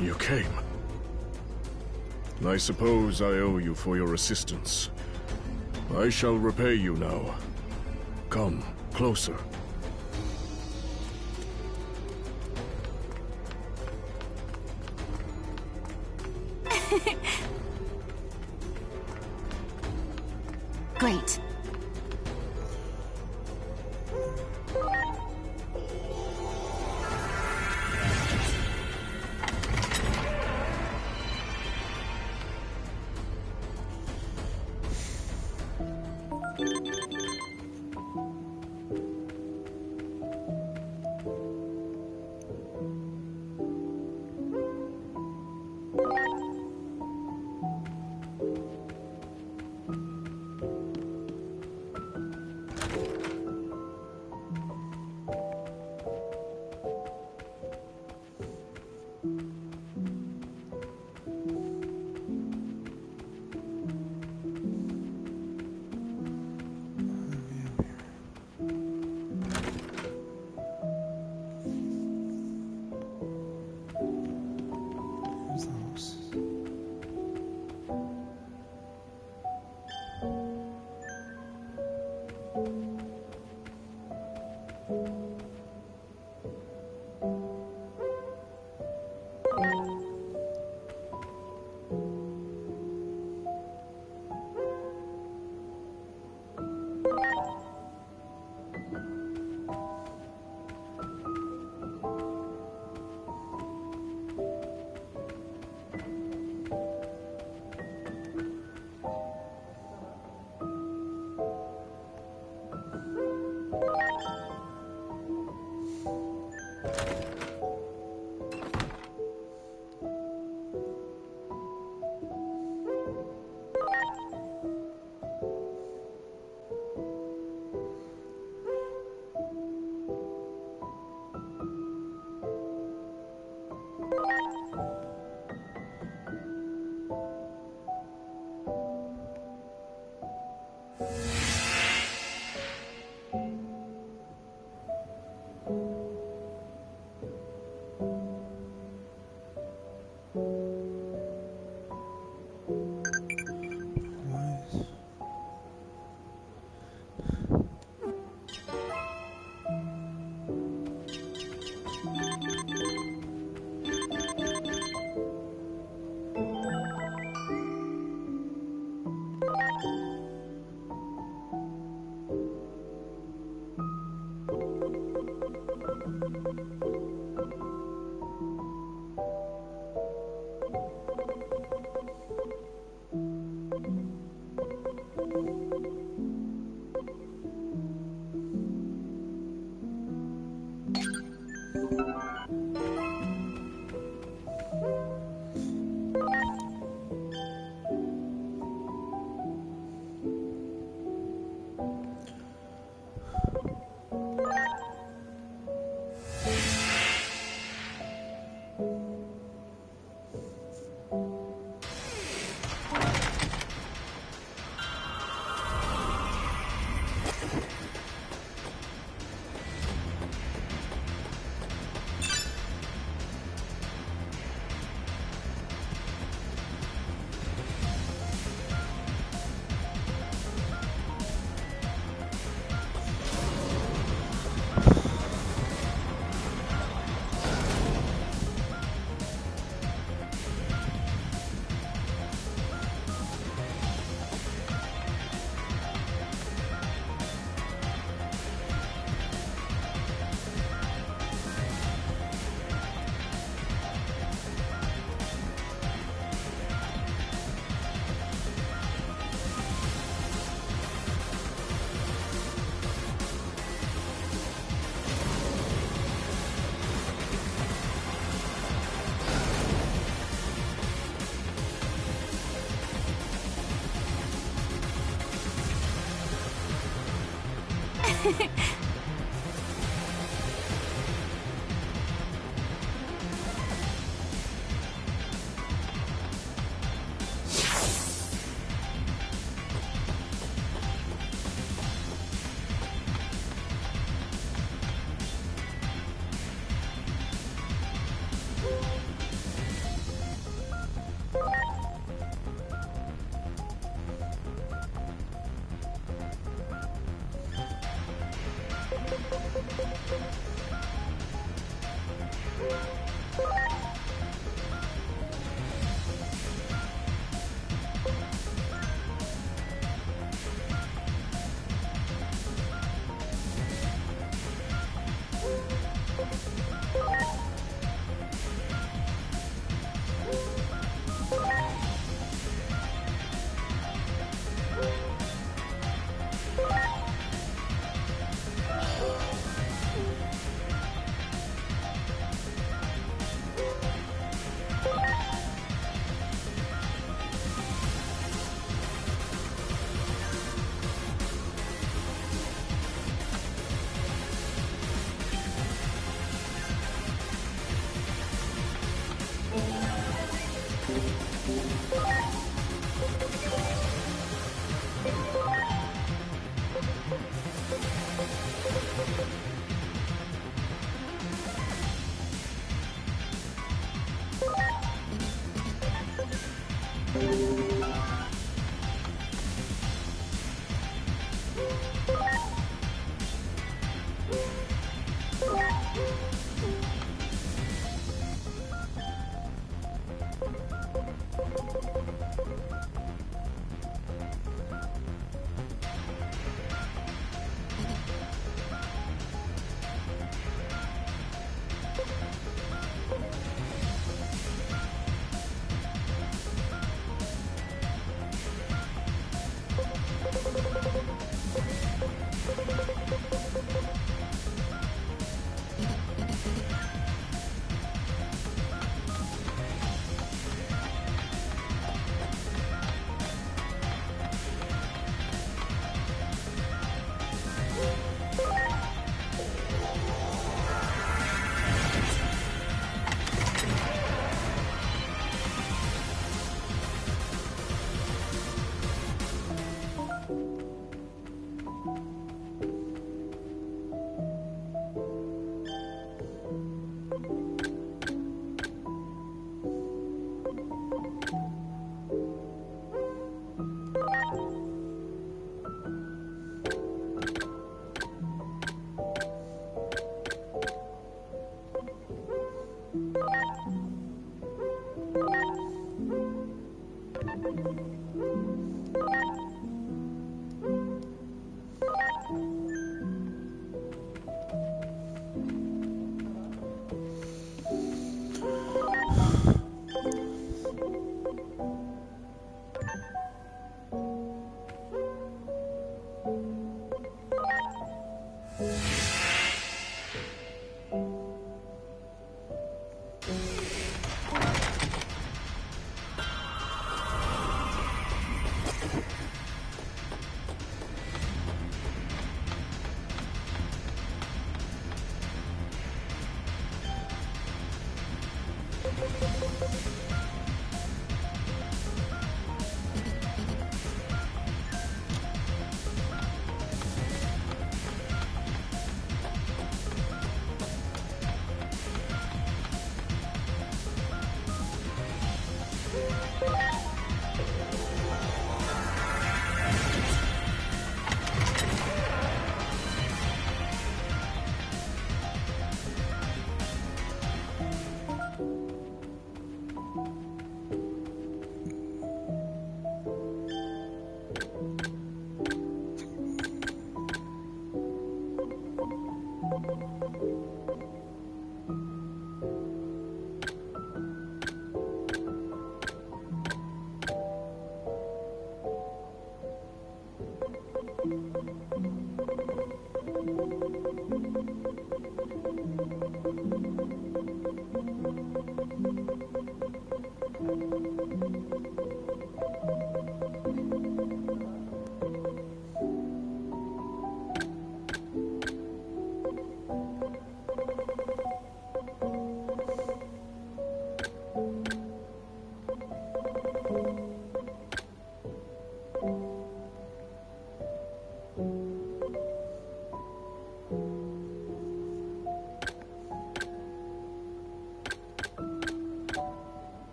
You came. I suppose I owe you for your assistance. I shall repay you now. Come closer. Great.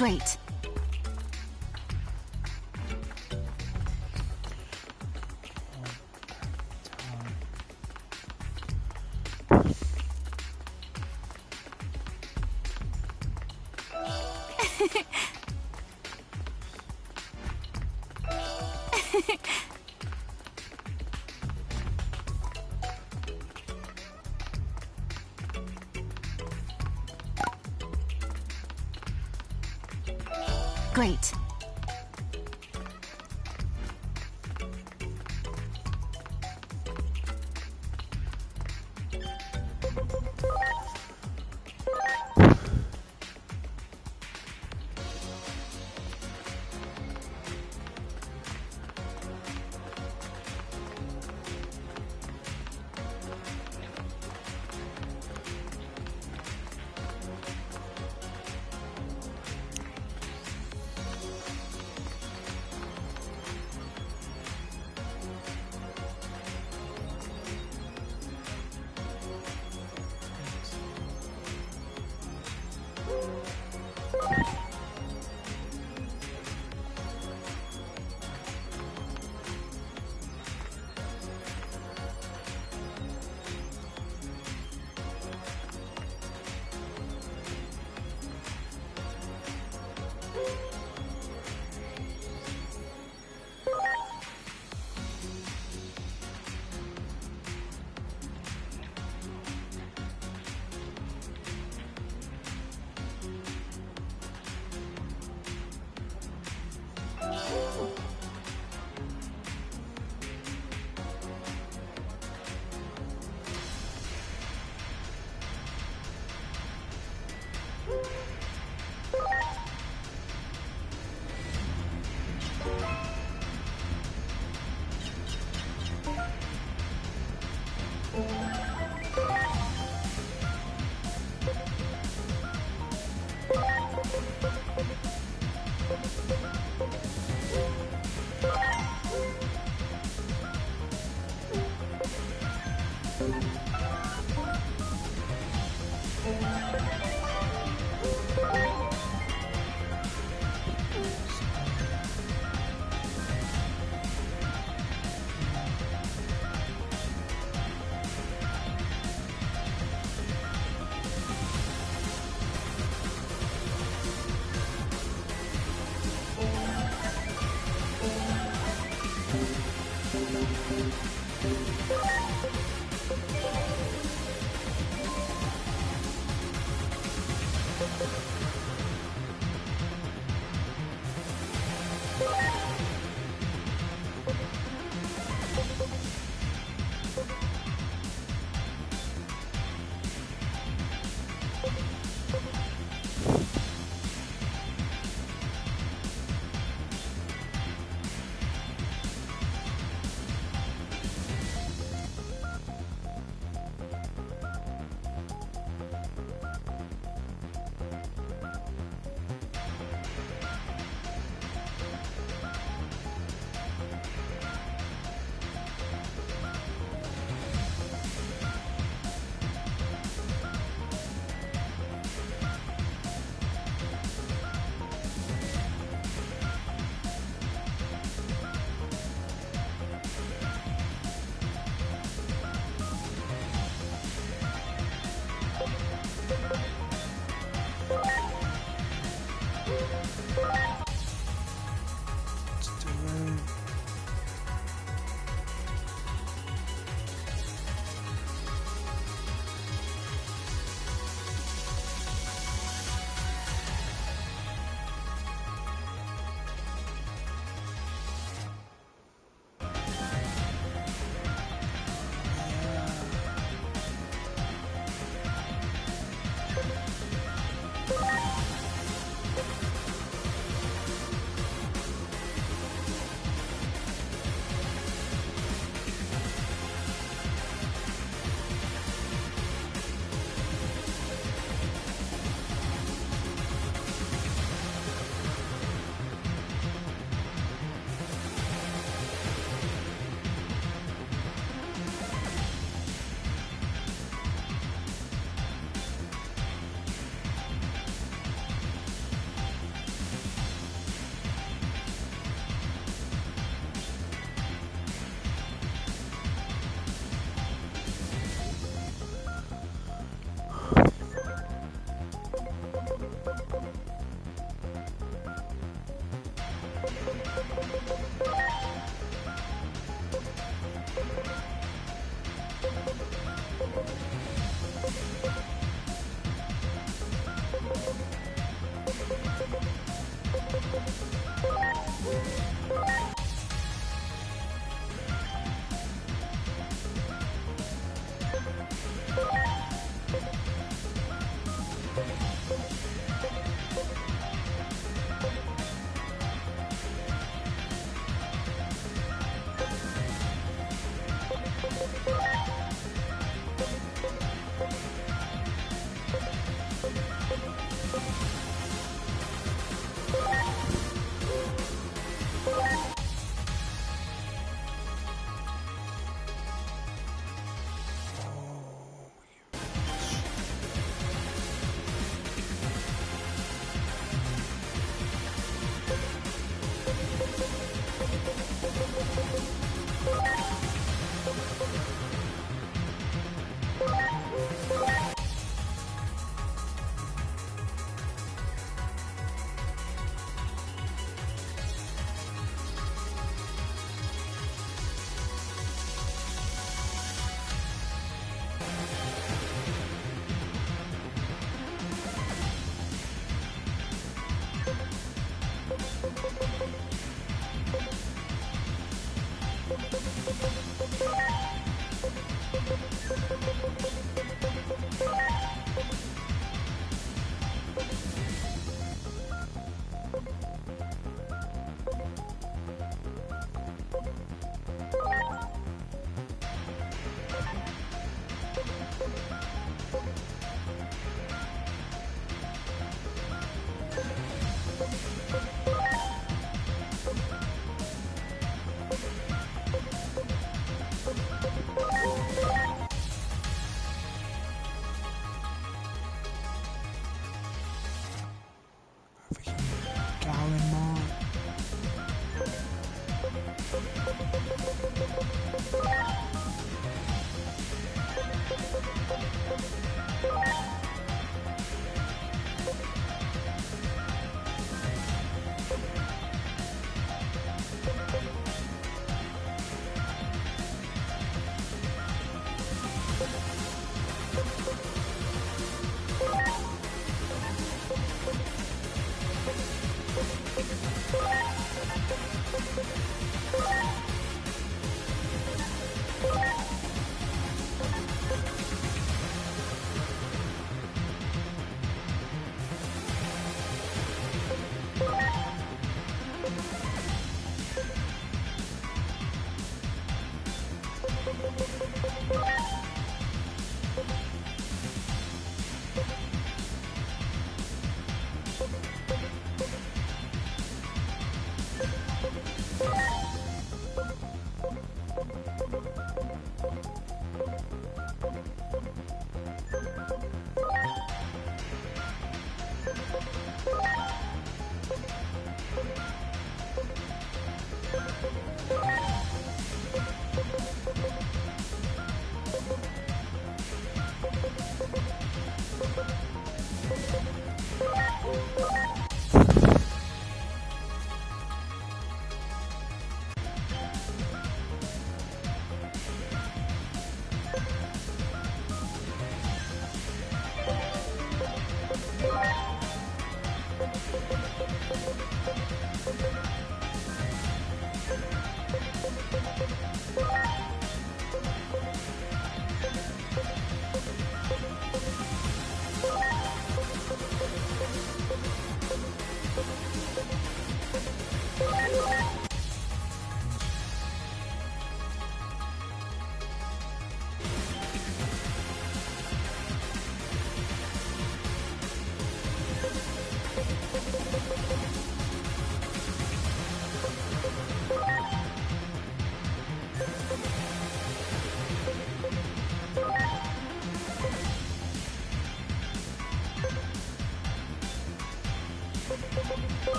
Great. Great.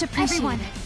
much appreciated. Everyone.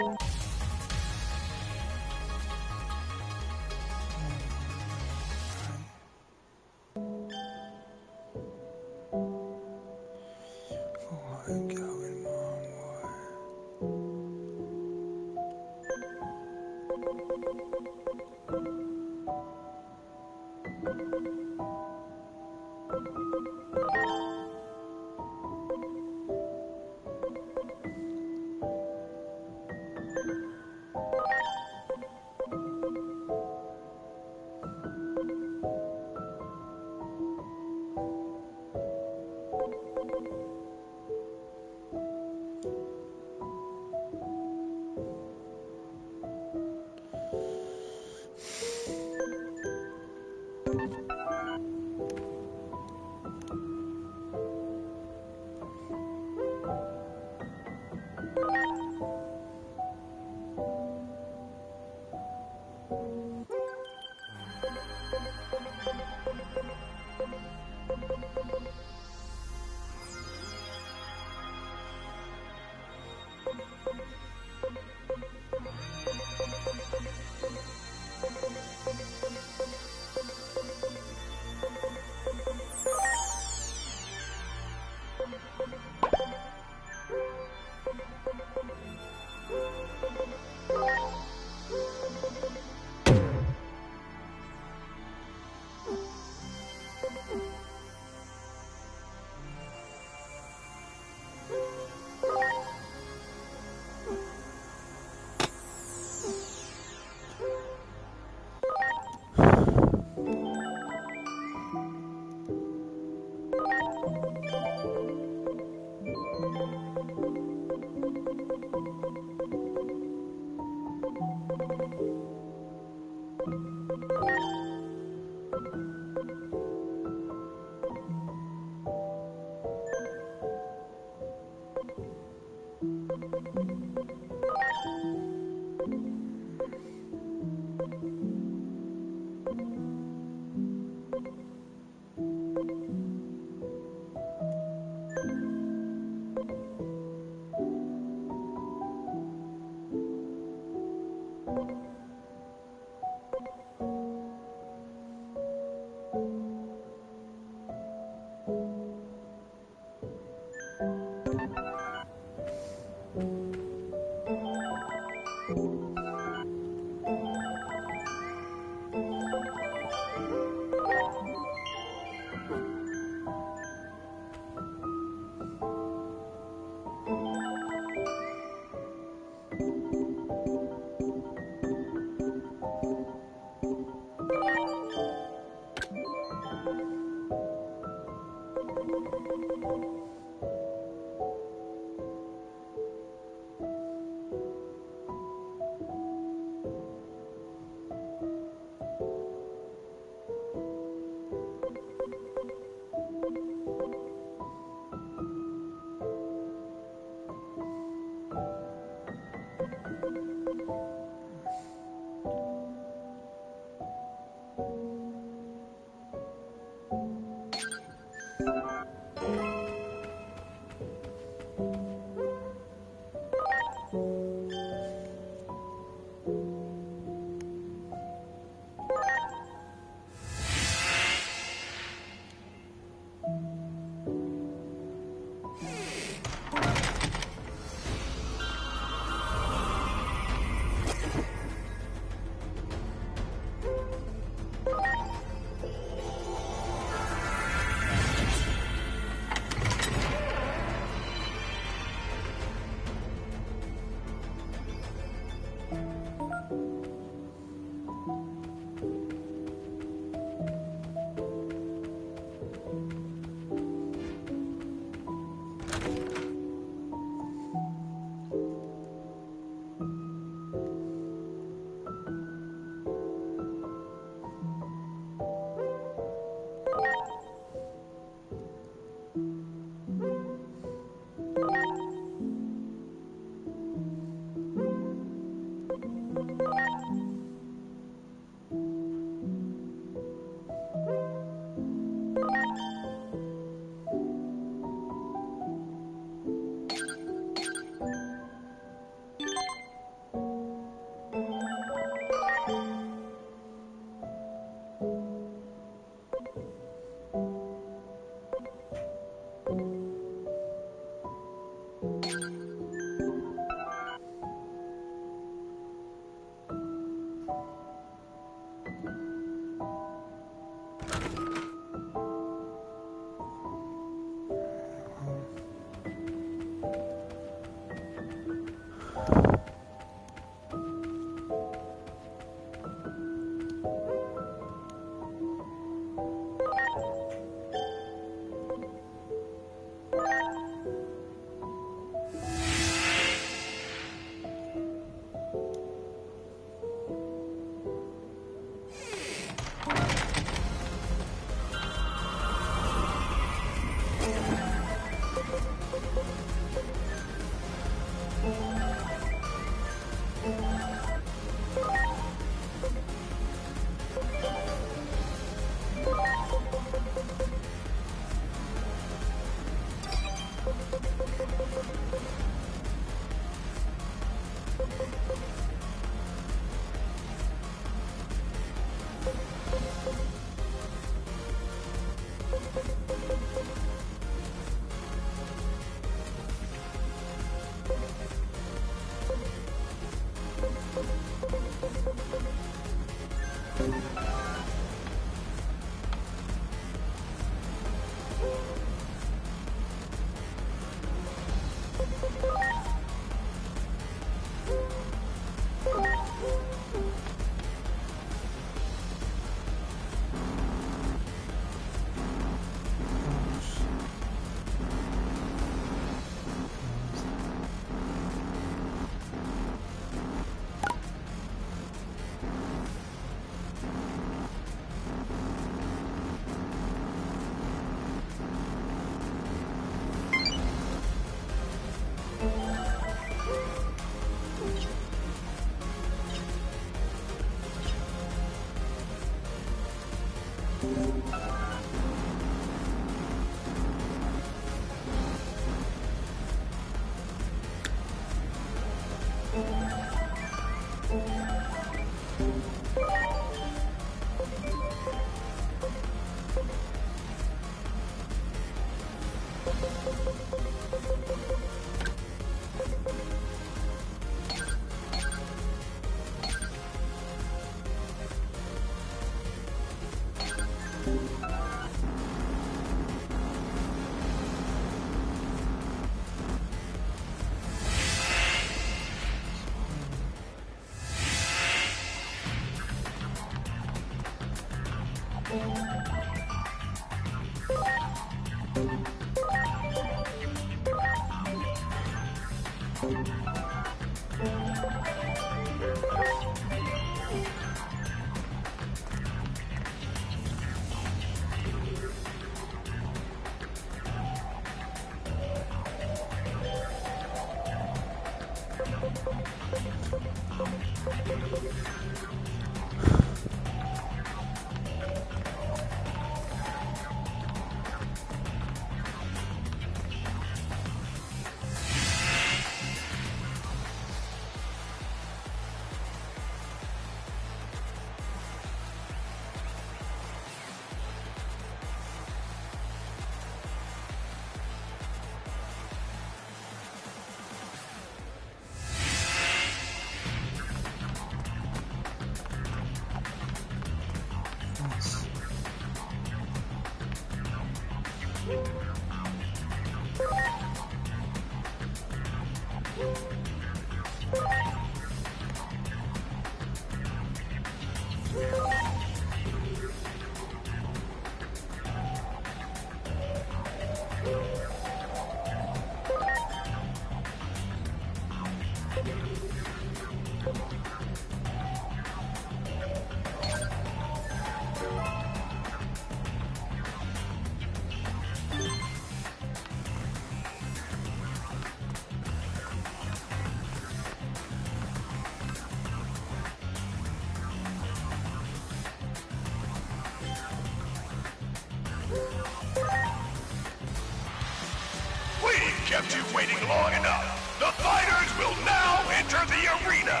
Kept you waiting long enough. The fighters will now enter the arena.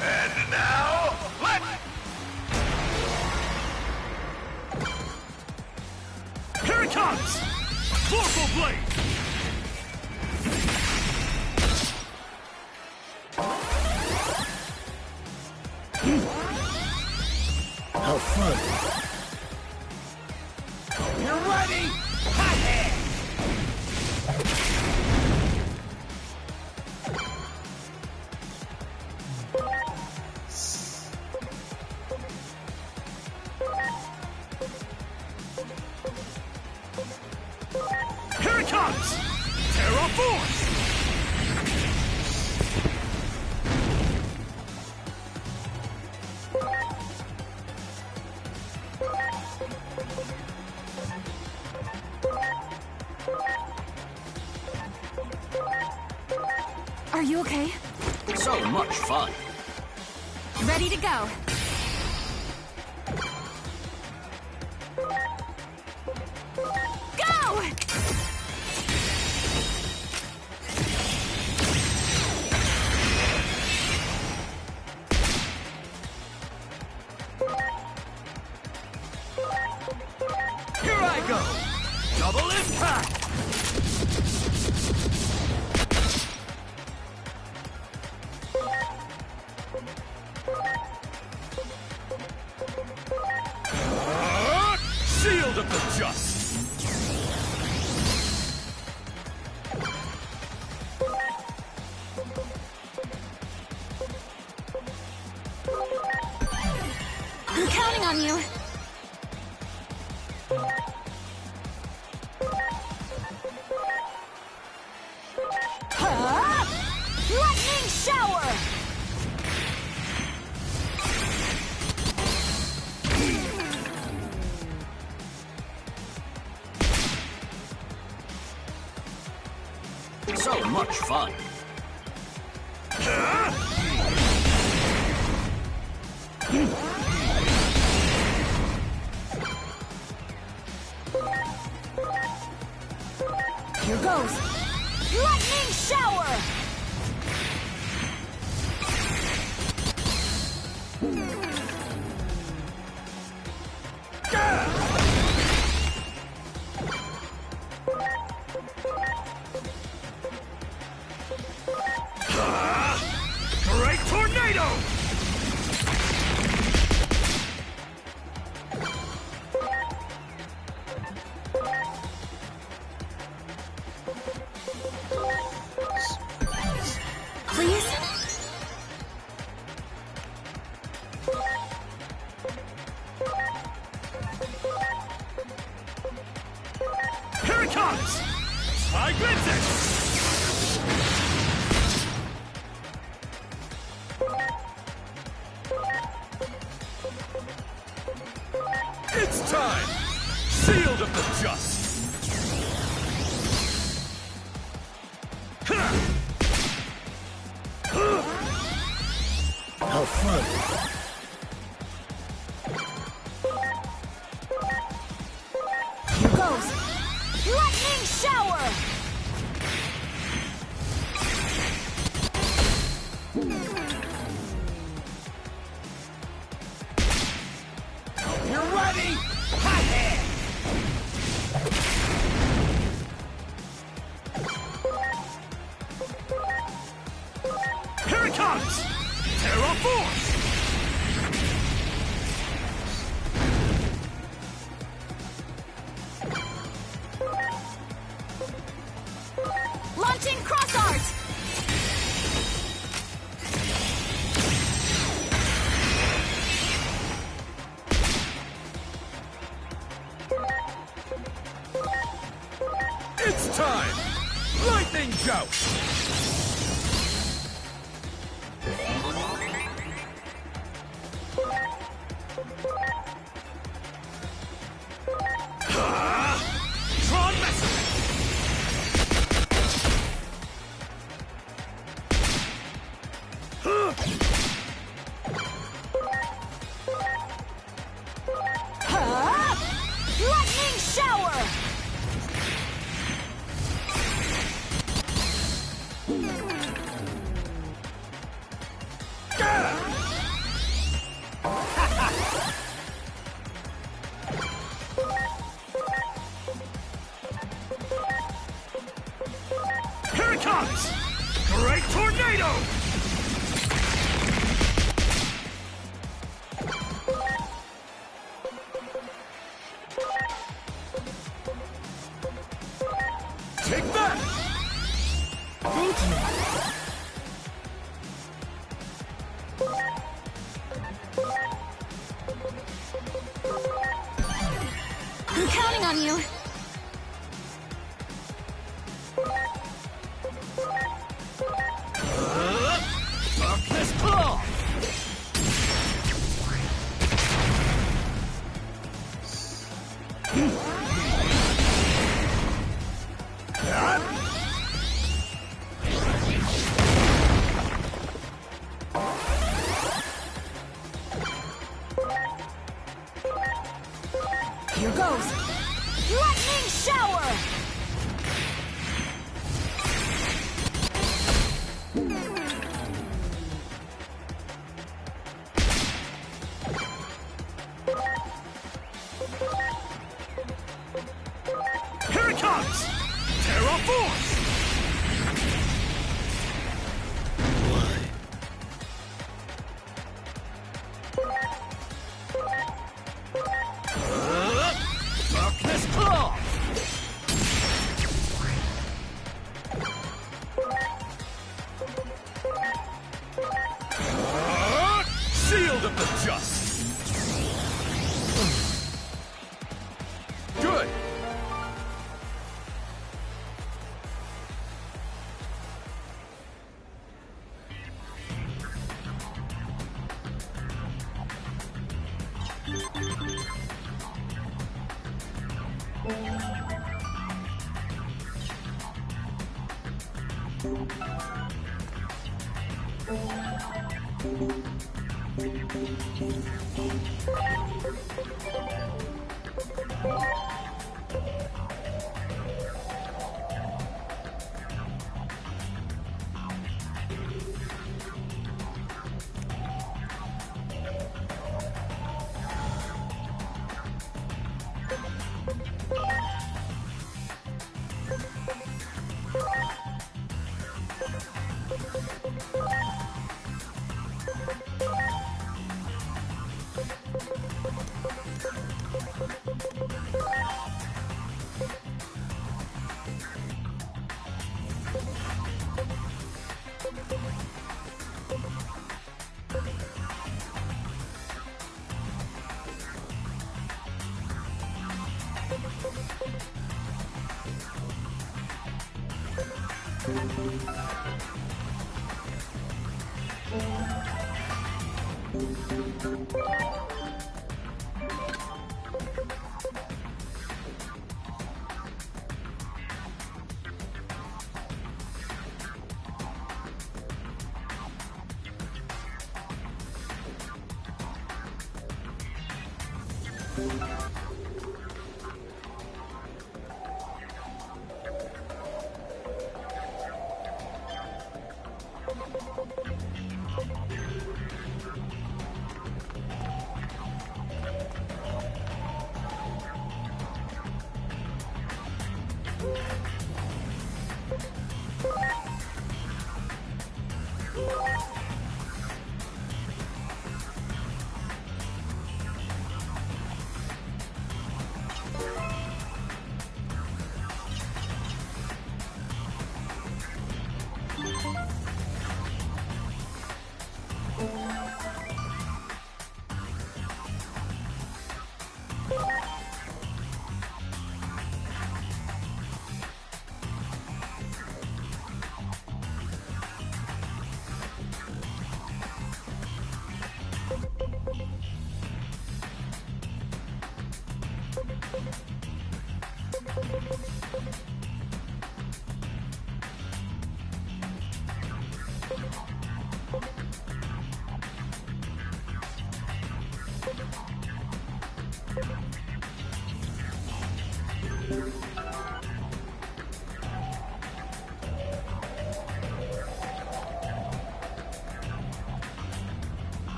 And now, let's... Here it comes! Vorpal Blade! it comes! Terra Force! Are you okay? So much fun. Ready to go. Go! Here I go! Double impact! Shield of the Just! I'm counting on you. Lightning shower! So much fun. Here goes. Lightning shower! Great tornado! Please? Here it comes! Magnetic! It's time! Shield of the Just! How fun. Here goes. Lightning shower! You're ready! Hot hand! Here it comes! Terra Force! Launching cross art! It's time! Lightning Joust! Tron Messer! Lightning shower! Here it comes! Great tornado! Take that! Thank you. I'm counting on you.